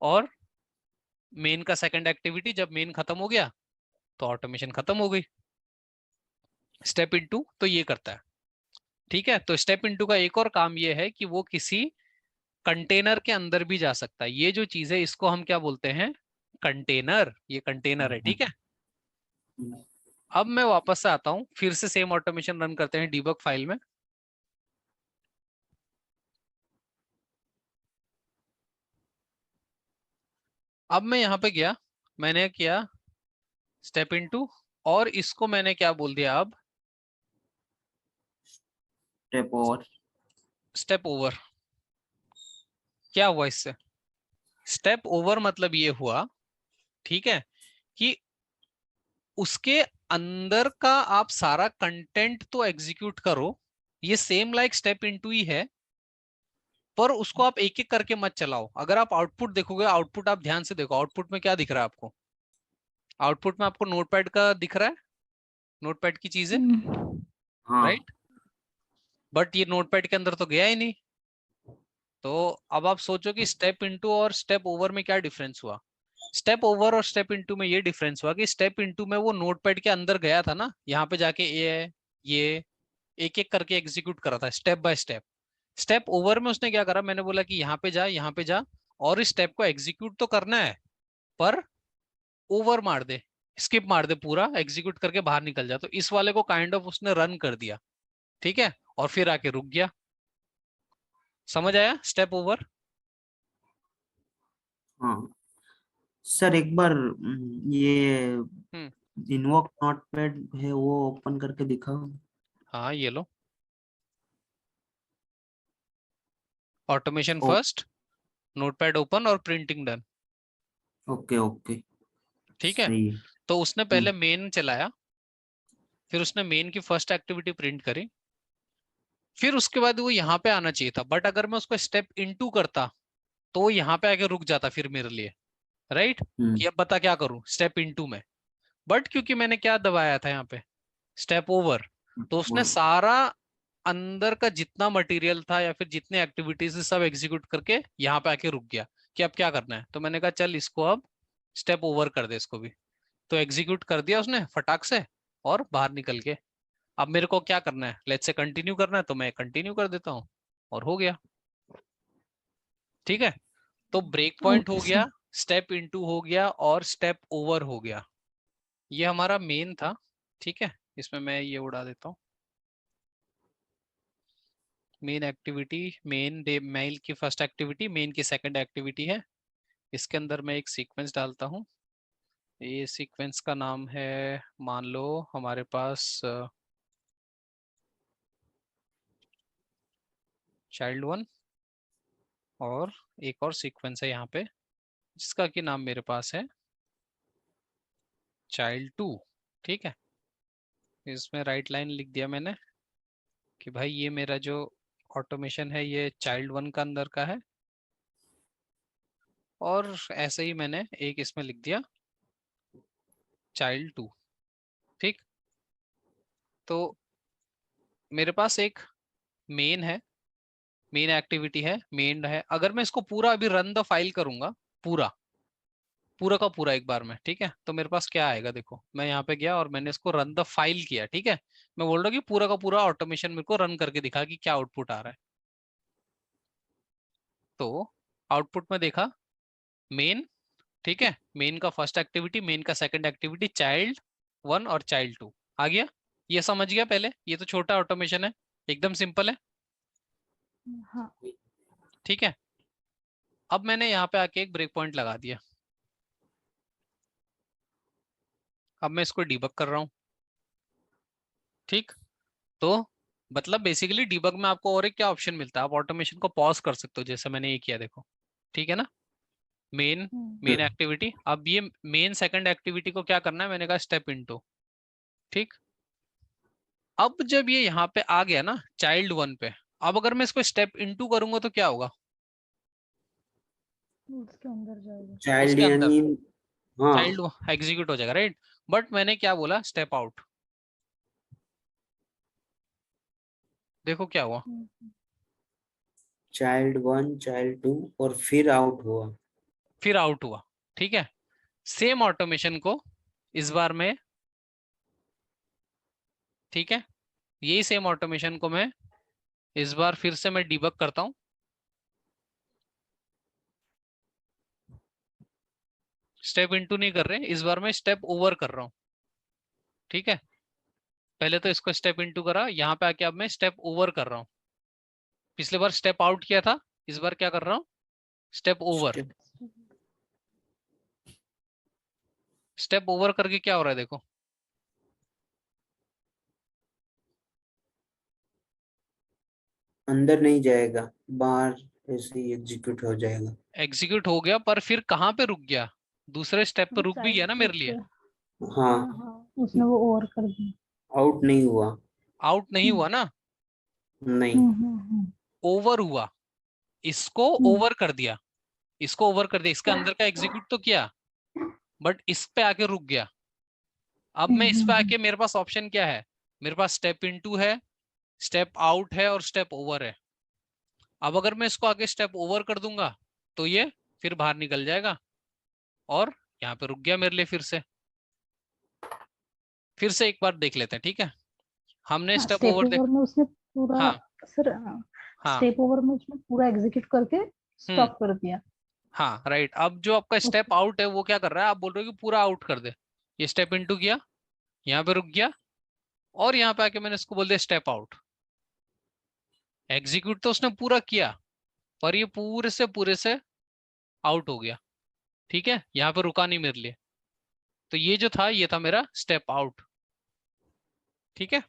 और मेन का सेकंड एक्टिविटी, जब मेन खत्म हो गया तो ऑटोमेशन खत्म हो गई। स्टेप इनटू तो ये करता है, ठीक है। तो स्टेप इनटू का एक और काम ये है कि वो किसी कंटेनर के अंदर भी जा सकता है। ये जो चीज है इसको हम क्या बोलते हैं, कंटेनर। ये कंटेनर है, ठीक है। अब मैं वापस से आता हूं, फिर से सेम ऑटोमेशन रन करते हैं डीबग फाइल में। अब मैं यहाँ पे गया, मैंने किया स्टेप इनटू, और इसको मैंने क्या बोल दिया अब, स्टेप ओवर। Step over. क्या हुआ इससे, स्टेप ओवर मतलब ये हुआ, ठीक है, कि उसके अंदर का आप सारा कंटेंट तो एग्जीक्यूट करो, ये सेम लाइक स्टेप इनटू ही है, पर उसको आप एक एक करके मत चलाओ। अगर आप आउटपुट देखोगे, आउटपुट आप ध्यान से देखो, आउटपुट में क्या दिख रहा है आपको, आउटपुट में आपको नोटपैड का दिख रहा है, नोटपैड की चीजें, हाँ, राइट। बट ये नोटपैड के अंदर तो गया ही नहीं। तो अब आप सोचो कि स्टेप इनटू और स्टेप ओवर में क्या डिफरेंस हुआ। स्टेप ओवर और स्टेप इनटू में ये डिफरेंस हुआ कि स्टेप इनटू में वो नोटपैड के अंदर गया था ना, यहाँ पे जाके ये एक एक करके एग्जीक्यूट करा था step by step. Step over में उसने क्या करा, मैंने बोला कि यहाँ पे जा, यहाँ पे जा, और इस स्टेप को एग्जीक्यूट तो करना है, पर ओवर मार दे, स्किप मार दे, पूरा एग्जीक्यूट करके बाहर निकल जा। तो इस वाले को काइंड ऑफ उसने रन कर दिया, ठीक है, और फिर आके रुक गया। समझ आया स्टेप ओवर। हाँ सर, एक बार ये हम्म, इन्वोक नोटपैड है वो ओपन करके दिखाओ। हाँ ये लो, ऑटोमेशन ओ, फर्स्ट, नोटपैड ओपन और प्रिंटिंग डन, ओके ओके, ठीक है। सही है। तो उसने पहले मेन चलाया, फिर उसने मेन की फर्स्ट एक्टिविटी प्रिंट करी, फिर उसके बाद वो यहाँ पे आना चाहिए था। बट अगर मैं उसको स्टेप इनटू करता तो यहाँ पे आके रुक जाता फिर मेरे लिए, राइट, कि अब बता क्या करूं स्टेप इनटू में। बट क्योंकि मैंने क्या दबाया था यहाँ पे, स्टेप ओवर, तो उसने सारा अंदर का जितना मटेरियल था या फिर जितने एक्टिविटीज सब एग्जीक्यूट करके यहाँ पे आके रुक गया कि अब क्या करना है। तो मैंने कहा चल इसको अब स्टेप ओवर कर दे इसको भी। तो एग्जीक्यूट कर दिया उसने फटाक से और बाहर निकल के। अब मेरे को क्या करना है, लेट्स से कंटिन्यू करना है, तो मैं कंटिन्यू कर देता हूँ और हो गया। ठीक है, तो ब्रेक पॉइंट हो ओके गया, सर। स्टेप इनटू हो गया और स्टेप ओवर हो गया। ये हमारा मेन था। ठीक है, इसमें मैं ये उड़ा देता हूँ। मेन एक्टिविटी, मेन डे मेल की फर्स्ट एक्टिविटी, मेन की सेकंड एक्टिविटी है। इसके अंदर मैं एक सीक्वेंस डालता हूँ। ये सीक्वेंस का नाम है, मान लो हमारे पास चाइल्ड 1, और एक और सीक्वेंस है यहाँ पे जिसका कि नाम मेरे पास है चाइल्ड 2। ठीक है, इसमें राइट लाइन लिख दिया मैंने कि भाई ये मेरा जो ऑटोमेशन है ये चाइल्ड 1 का अंदर का है, और ऐसे ही मैंने एक इसमें लिख दिया चाइल्ड 2। ठीक, तो मेरे पास एक मेन है, मेन एक्टिविटी है, मेन है। अगर मैं इसको पूरा अभी रन द फाइल करूंगा, पूरा पूरा का पूरा एक बार में, ठीक है, तो मेरे पास क्या आएगा देखो। मैं यहाँ पे गया और मैंने इसको रन द फाइल किया। ठीक है, मैं बोल रहा हूँ कि पूरा का पूरा ऑटोमेशन मेरे को रन करके दिखा कि क्या आउटपुट आ रहा है। तो आउटपुट में देखा मेन, ठीक है, मेन का फर्स्ट एक्टिविटी, मेन का सेकंड एक्टिविटी, चाइल्ड 1 और चाइल्ड 2 आ गया। ये समझ गया पहले, ये तो छोटा ऑटोमेशन है, एकदम सिंपल है। हाँ ठीक है, अब मैंने यहाँ पे आके एक ब्रेक पॉइंट लगा दिया। अब मैं इसको डिबग कर रहा हूँ। ठीक, तो मतलब बेसिकली डिबग में आपको और एक क्या ऑप्शन मिलता है, आप ऑटोमेशन को पॉज कर सकते हो, जैसे मैंने ये किया देखो। ठीक है ना, मेन मेन एक्टिविटी। अब ये मेन सेकंड एक्टिविटी को क्या करना है, मैंने कहा स्टेप इनटू। ठीक, अब जब ये यहाँ पे आ गया ना चाइल्ड 1 पे, अब अगर मैं इसको स्टेप इनटू करूंगा तो क्या होगा, उसके अंदर जाएगा। चाइल्ड उसके अंदर यानी हाँ चाइल्ड एग्जीक्यूट हो जाएगा, राइट। बट मैंने क्या बोला, स्टेप आउट। देखो क्या हुआ, चाइल्ड 1 चाइल्ड 2 और फिर आउट हुआ। फिर आउट हुआ। ठीक है, सेम ऑटोमेशन को इस बार में, ठीक है, यही सेम ऑटोमेशन को मैं इस बार फिर से मैं डिबग करता हूं। स्टेप इनटू नहीं कर रहे, इस बार मैं स्टेप ओवर कर रहा हूं। ठीक है, पहले तो इसको स्टेप इनटू करा, यहाँ पे आके अब मैं स्टेप ओवर कर रहा हूँ। पिछले बार स्टेप आउट किया था, इस बार क्या कर रहा हूँ, step over. Step step over करके क्या हो रहा है देखो, अंदर नहीं जाएगा, बाहर ऐसे ही एग्जीक्यूट हो जाएगा। एग्जीक्यूट हो गया, पर फिर कहाँ पे रुक गया, दूसरे स्टेप पे रुक भी गया चाइल्ड ना 2 मेरे पे। लिए। हाँ, हाँ हाँ, उसने वो ओवर कर दिया। आउट नहीं हुआ। आउट नहीं हुआ ना, नहीं। ओवर हुआ। इसको हम्म, ओवर कर दिया, इसको ओवर कर दिया, इसके अंदर का एग्जीक्यूट तो किया, बट इस पे आके रुक गया। अब मैं इस पे आके, मेरे पास ऑप्शन क्या है, मेरे पास स्टेप इनटू है, स्टेप आउट है और स्टेप ओवर है। अब अगर मैं इसको आगे स्टेप ओवर कर दूंगा तो ये फिर बाहर निकल जाएगा और यहाँ पे रुक गया मेरे लिए। फिर से एक बार देख लेते हैं। ठीक है, हमने हाँ, स्टेप स्टेप ओवर ओवर में उसने पूरा, हाँ सर हाँ स्टेप ओवर में उसने पूरा एग्जीक्यूट करके हम्म स्टॉप कर दिया। हाँ राइट। अब जो आपका ओके। स्टेप आउट है वो क्या कर रहा है, आप बोल रहे हो कि पूरा आउट कर दे। ये स्टेप इनटू किया, यहाँ पे रुक गया, और यहाँ पे आके मैंने इसको बोल दिया स्टेप आउट। एग्जीक्यूट तो उसने पूरा किया, पर ये पूरे से आउट हो गया। ठीक है, यहाँ पे रुका नहीं मेरे लिए। तो ये जो था, ये था मेरा स्टेप आउट। ठीक है,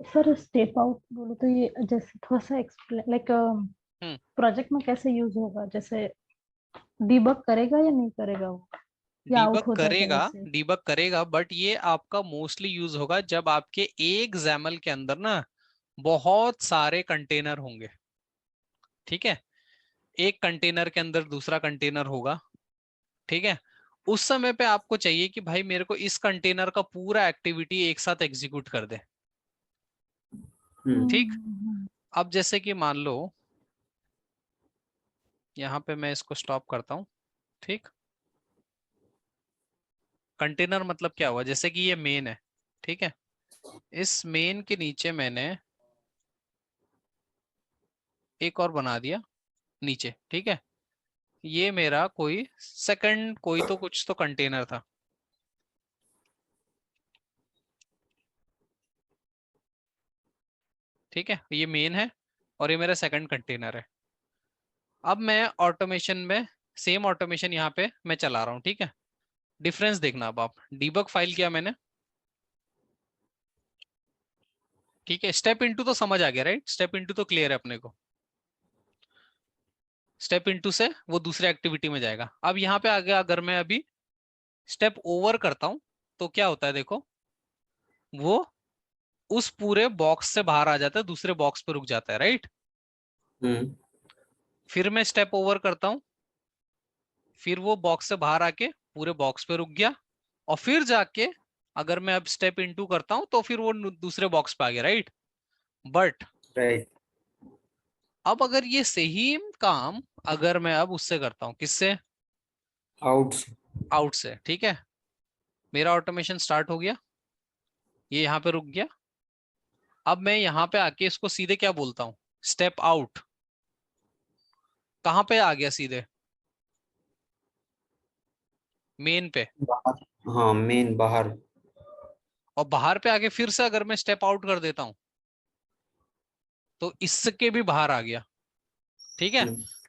सर स्टेप आउट बोलो तो ये जैसे थोड़ा सा एक्सप्लेन, लाइक हम्म प्रोजेक्ट में कैसे यूज होगा, जैसे डिबग करेगा या नहीं करेगा वो, या आउट हो जाएगा वैसे। डिबग करेगा, बट ये आपका मोस्टली यूज होगा जब आपके एक XAML के अंदर ना बहुत सारे कंटेनर होंगे। ठीक है, एक कंटेनर के अंदर दूसरा कंटेनर होगा, ठीक है। उस समय पे आपको चाहिए कि भाई मेरे को इस कंटेनर का पूरा एक्टिविटी एक साथ एग्जीक्यूट कर दे, ठीक। अब जैसे कि मान लो यहाँ पे मैं इसको स्टॉप करता हूँ, ठीक। कंटेनर मतलब क्या हुआ, जैसे कि ये मेन है, ठीक है। इस मेन के नीचे मैंने एक और बना दिया नीचे, ठीक है। ये मेरा कोई सेकंड कोई तो कुछ तो कंटेनर था, ठीक है। ये मेन है और ये मेरा सेकंड कंटेनर है। अब मैं ऑटोमेशन में सेम ऑटोमेशन यहाँ पे मैं चला रहा हूँ, ठीक है। डिफरेंस देखना अब आप, डीबग फाइल किया मैंने, ठीक है। स्टेप इनटू तो समझ आ गया, राइट, स्टेप इनटू तो क्लियर है अपने को। स्टेप इनटू से वो दूसरे एक्टिविटी में जाएगा। अब यहाँ पे आगे अगर मैं अभी स्टेप ओवर करता हूं तो क्या होता है, देखो वो उस पूरे बॉक्स से बाहर आ जाता है, दूसरे बॉक्स पे रुक जाता है, राइट। फिर मैं स्टेप ओवर करता हूं, फिर वो बॉक्स से बाहर आके पूरे बॉक्स पे रुक गया, और फिर जाके अगर मैं अब स्टेप इनटू करता हूं तो फिर वो दूसरे बॉक्स पे आ गया, राइट। But right. अब अगर ये सेम काम अगर मैं अब उससे करता हूं, किससे, आउट। आउट से, ठीक है। मेरा ऑटोमेशन स्टार्ट हो गया, ये यहाँ पे रुक गया। अब मैं यहाँ पे आके इसको सीधे क्या बोलता हूँ, स्टेप आउट। कहाँ पे आ गया, सीधे मेन पे। बाहर। हाँ, मेन बाहर। और बाहर पे आके फिर से अगर मैं स्टेप आउट कर देता हूं तो इसके भी बाहर आ गया, ठीक है।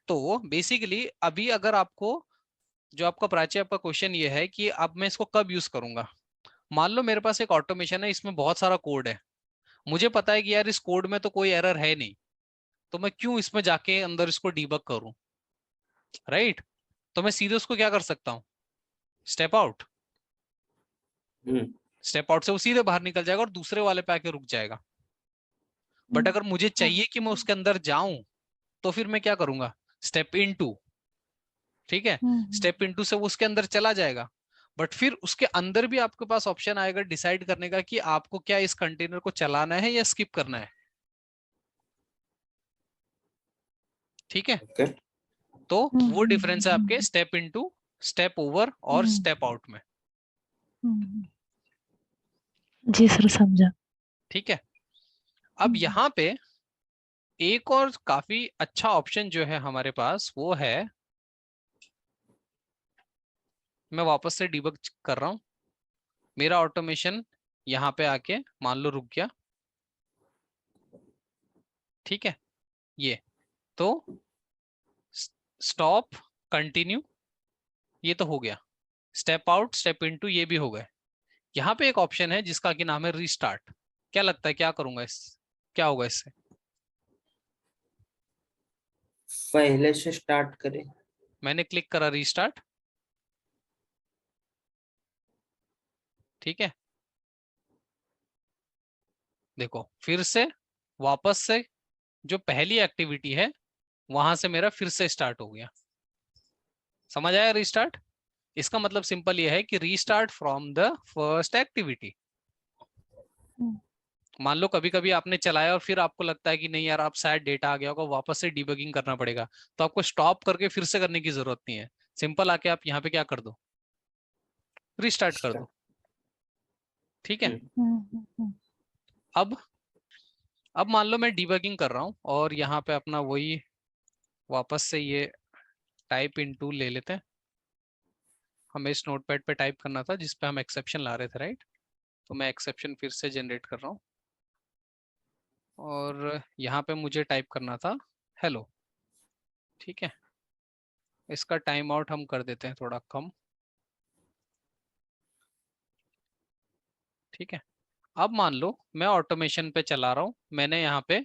तो बेसिकली अभी अगर आपको जो आपका प्राची आपका क्वेश्चन ये है कि अब मैं इसको कब यूज करूंगा। मान लो मेरे पास एक ऑटोमेशन है, इसमें बहुत सारा कोड है, मुझे पता है कि यार इस कोड में तो कोई एरर है नहीं, तो मैं क्यों इसमें जाके अंदर इसको डीबग करूं, राइट। तो मैं सीधे उसको क्या कर सकता हूं, स्टेप आउट। स्टेप आउट से वो सीधे बाहर निकल जाएगा और दूसरे वाले पे आके रुक जाएगा। बट अगर मुझे चाहिए कि मैं उसके अंदर जाऊं तो फिर मैं क्या करूंगा, स्टेप इनटू, ठीक है। स्टेप इनटू से वो उसके अंदर चला जाएगा, बट फिर उसके अंदर भी आपके पास ऑप्शन आएगा डिसाइड करने का कि आपको क्या इस कंटेनर को चलाना है या स्किप करना है, ठीक है। ओके। तो वो डिफरेंस है आपके स्टेप इनटू, स्टेप ओवर और स्टेप आउट में, जी सर, समझा। ठीक है। अब यहाँ पे एक और काफी अच्छा ऑप्शन जो है हमारे पास वो है, मैं वापस से डिबग कर रहा हूं, मेरा ऑटोमेशन यहाँ पे आके मान लो रुक गया, ठीक है। ये तो स्टॉप, कंटिन्यू, ये तो हो गया। स्टेप आउट, स्टेप इनटू, ये भी हो गए। यहाँ पे एक ऑप्शन है जिसका कि नाम है रीस्टार्ट। क्या लगता है क्या करूंगा इस, क्या होगा इससे। पहले से स्टार्ट करें। मैंने क्लिक करा रीस्टार्ट, ठीक है। देखो फिर से वापस से जो पहली एक्टिविटी है वहां से मेरा फिर से स्टार्ट हो गया। समझ आया रीस्टार्ट। इसका मतलब सिंपल ये है कि restart from the first activity. मान लो कभी कभी आपने चलाया और फिर आपको लगता है कि नहीं यार आप शायद डेटा आ गया होगा, वापस से डिबगिंग करना पड़ेगा, तो आपको स्टॉप करके फिर से करने की जरूरत नहीं है। सिंपल आके आप यहाँ पे क्या कर दो, रीस्टार्ट कर दो, ठीक है। अब मान लो मैं डिबगिंग कर रहा हूँ और यहाँ पे अपना वही वापस से ये टाइप इन टूल ले लेते हैं। हमें इस नोटपैड पे टाइप करना था जिसपे हम एक्सेप्शन ला रहे थे, राइट। तो मैं एक्सेप्शन फिर से जनरेट कर रहा हूँ और यहाँ पे मुझे टाइप करना था हेलो, ठीक है। इसका टाइम आउट हम कर देते हैं थोड़ा कम, ठीक है। अब मान लो मैं ऑटोमेशन पे चला रहा हूँ, मैंने यहाँ पे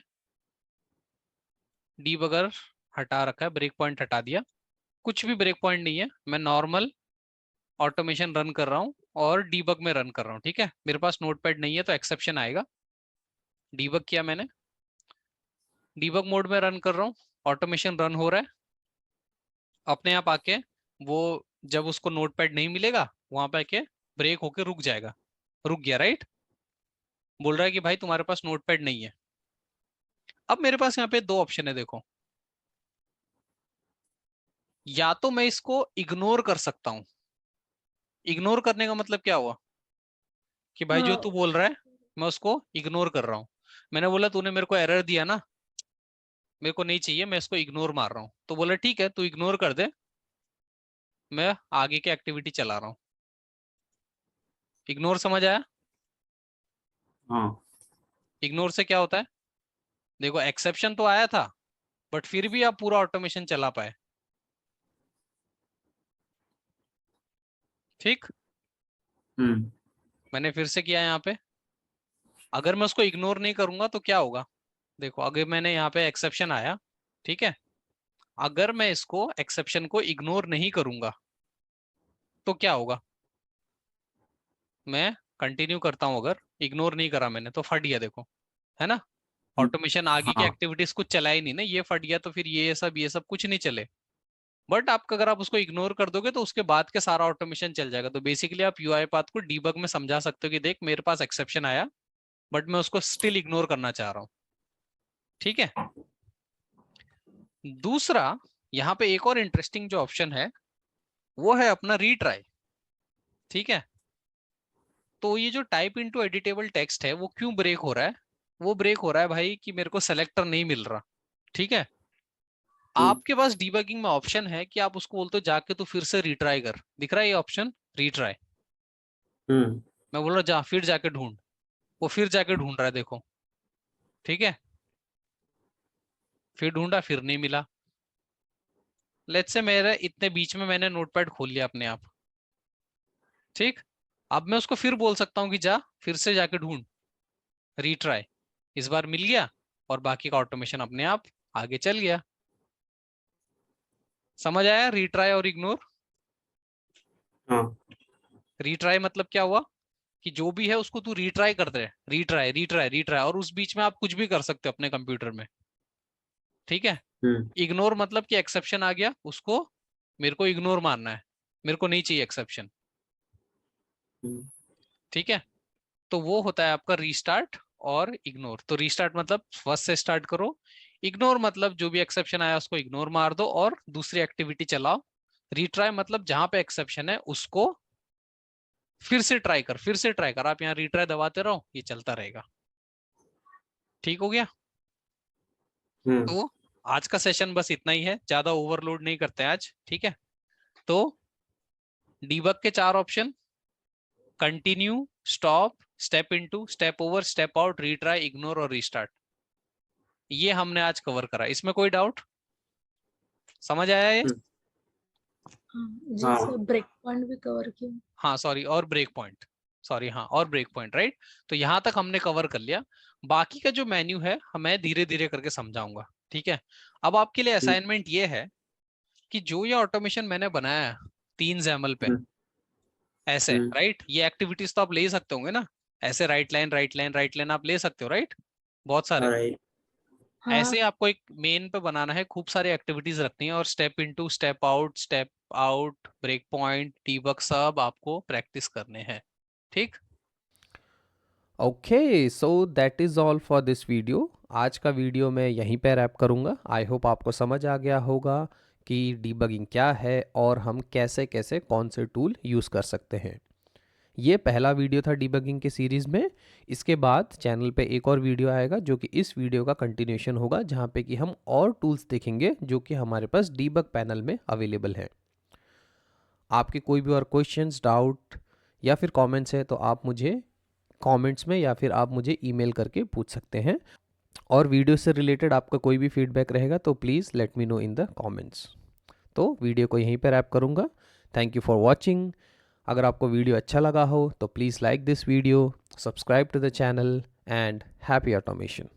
डीबगर हटा रखा है, ब्रेक पॉइंट हटा दिया, कुछ भी ब्रेक पॉइंट नहीं है, मैं नॉर्मल ऑटोमेशन रन कर रहा हूँ और डीबग में रन कर रहा हूँ, ठीक है। मेरे पास नोटपैड नहीं है तो एक्सेप्शन आएगा। डीबग किया मैंने, डीबग मोड में रन कर रहा हूँ, ऑटोमेशन रन हो रहा है, अपने आप आके वो जब उसको नोटपैड नहीं मिलेगा वहां पे आके ब्रेक होके रुक जाएगा, रुक गया राइट, बोल रहा है कि भाई तुम्हारे पास नोटपैड नहीं है। अब मेरे पास यहाँ पे दो ऑप्शन है देखो, या तो मैं इसको इग्नोर कर सकता हूं। इग्नोर करने का मतलब क्या हुआ कि भाई जो हाँ तू बोल रहा है मैं उसको इग्नोर कर रहा हूँ। मैंने बोला तूने मेरे को एरर दिया ना, मेरे को नहीं चाहिए, मैं इसको इग्नोर मार रहा हूँ। तो बोला ठीक है तू इग्नोर कर दे, मैं आगे की एक्टिविटी चला रहा हूँ। इग्नोर समझ आया? हाँ इग्नोर से क्या होता है, देखो एक्सेप्शन तो आया था बट फिर भी आप पूरा ऑटोमेशन चला पाए। ठीक, हम्म मैंने फिर से किया यहाँ पे। अगर मैं उसको इग्नोर नहीं करूंगा तो क्या होगा, देखो अगर मैंने यहाँ पे एक्सेप्शन आया, ठीक है, अगर मैं इसको एक्सेप्शन को इग्नोर नहीं करूंगा तो क्या होगा, मैं कंटिन्यू करता हूं, अगर इग्नोर नहीं करा मैंने तो फट गया, देखो है ना, ऑटोमेशन आगे की हाँ एक्टिविटीज कुछ चला ही नहीं ना, ये फट गया तो फिर ये सब कुछ नहीं चले। बट आप अगर आप उसको इग्नोर कर दोगे तो उसके बाद के सारा ऑटोमेशन चल जाएगा। तो बेसिकली आप यूआई पाथ को डीबग में समझा सकते हो कि देख मेरे पास एक्सेप्शन आया बट मैं उसको स्टिल इग्नोर करना चाह रहा हूँ। ठीक है, दूसरा यहाँ पे एक और इंटरेस्टिंग जो ऑप्शन है वो है अपना रीट्राई। ठीक है, तो ये जो टाइप इनटू एडिटेबल टेक्स्ट है वो क्यों ब्रेक हो रहा है, वो ब्रेक हो रहा है भाई कि मेरे को सेलेक्टर नहीं मिल रहा। ठीक है, आपके पास डीबगिंग में ऑप्शन है कि आप उसको बोलते हो जाके तू फिर से रिट्राई कर, दिख रहा है ये ऑप्शन रिट्राई, हम्म मैं बोल रहा जा फिर जाके ढूंढ, वो फिर जाके ढूंढ रहा है देखो। ठीक है, फिर ढूंढा फिर नहीं मिला। लेट्स से मेरे इतने बीच में मैंने नोटपैड खोल लिया अपने आप। ठीक, अब मैं उसको फिर बोल सकता हूँ कि जा फिर से जाके ढूंढ, रीट्राई, इस बार मिल गया और बाकी का ऑटोमेशन अपने आप आगे चल गया। समझ आया रीट्राई और इग्नोर? हाँ रीट्राई मतलब क्या हुआ कि जो भी है उसको तू रीट्राई कर दे, रीट्राई रीट्राई रीट्राई, और उस बीच में आप कुछ भी कर सकते हो अपने कंप्यूटर में। ठीक है, हम्म इग्नोर मतलब कि एक्सेप्शन आ गया, उसको मेरे को इग्नोर मारना है, मेरे को नहीं चाहिए एक्सेप्शन। हम्म ठीक है, तो वो होता है आपका रीस्टार्ट और इग्नोर। तो रीस्टार्ट मतलब फर्स्ट से स्टार्ट करो, इग्नोर मतलब जो भी एक्सेप्शन आया उसको इग्नोर मार दो और दूसरी एक्टिविटी चलाओ। रीट्राई मतलब जहां पे एक्सेप्शन है उसको फिर से ट्राई कर, फिर से ट्राई कर, आप यहाँ रीट्राई दबाते रहो, ये चलता रहेगा। ठीक हो गया? हम्म तो आज का सेशन बस इतना ही है, ज्यादा ओवरलोड नहीं करते आज। ठीक है, तो डीबग के 4 option, continue, stop, step into, step over, step out, retry, ignore और रीस्टार्ट, ये हमने आज कवर करा। इसमें कोई डाउट? समझ आया ये? हम्म, हाँ, हाँ जैसे ब्रेक पॉइंट भी कवर किया। हाँ सॉरी, और ब्रेक पॉइंट, सॉरी हाँ, और ब्रेक पॉइंट राइट। तो यहाँ तक हमने कवर कर लिया, बाकी का जो मेन्यू है मैं धीरे धीरे करके समझाऊंगा। ठीक है, अब आपके लिए हम्म असाइनमेंट ये है कि जो ये ऑटोमेशन मैंने बनाया है 3 XAML पे, हम्म ऐसे राइट, ये एक्टिविटीज तो आप ले ही सकते होंगे ना, ऐसे right line right line right line आप ले सकते हो राइट, बहुत सारे। राइट ऐसे हाँ आपको एक मेन पे बनाना है, खूब सारी एक्टिविटीज रखनी है और step into, step out, breakpoint, debug सब आपको प्रैक्टिस करने हैं। ठीक, okay, so that is all for this video. आज का वीडियो मैं यहीं पे रैप करूँगा। आई होप आपको समझ आ गया होगा कि डीबगिंग क्या है और हम कैसे कैसे कौन से टूल यूज़ कर सकते हैं। ये पहला वीडियो था डीबगिंग के सीरीज़ में। इसके बाद चैनल पे एक और वीडियो आएगा जो कि इस वीडियो का कंटिन्यूशन होगा, जहाँ पे कि हम और टूल्स देखेंगे जो कि हमारे पास डीबग पैनल में अवेलेबल हैं। आपके कोई भी और क्वेश्चंस, डाउट या फिर कमेंट्स है तो आप मुझे कमेंट्स में या फिर आप मुझे ईमेल करके पूछ सकते हैं। और वीडियो से रिलेटेड आपका कोई भी फीडबैक रहेगा तो please let me know in the comments. तो वीडियो को यहीं पर रैप करूँगा। Thank you for watching. अगर आपको वीडियो अच्छा लगा हो तो please like this video, subscribe to the channel and happy automation.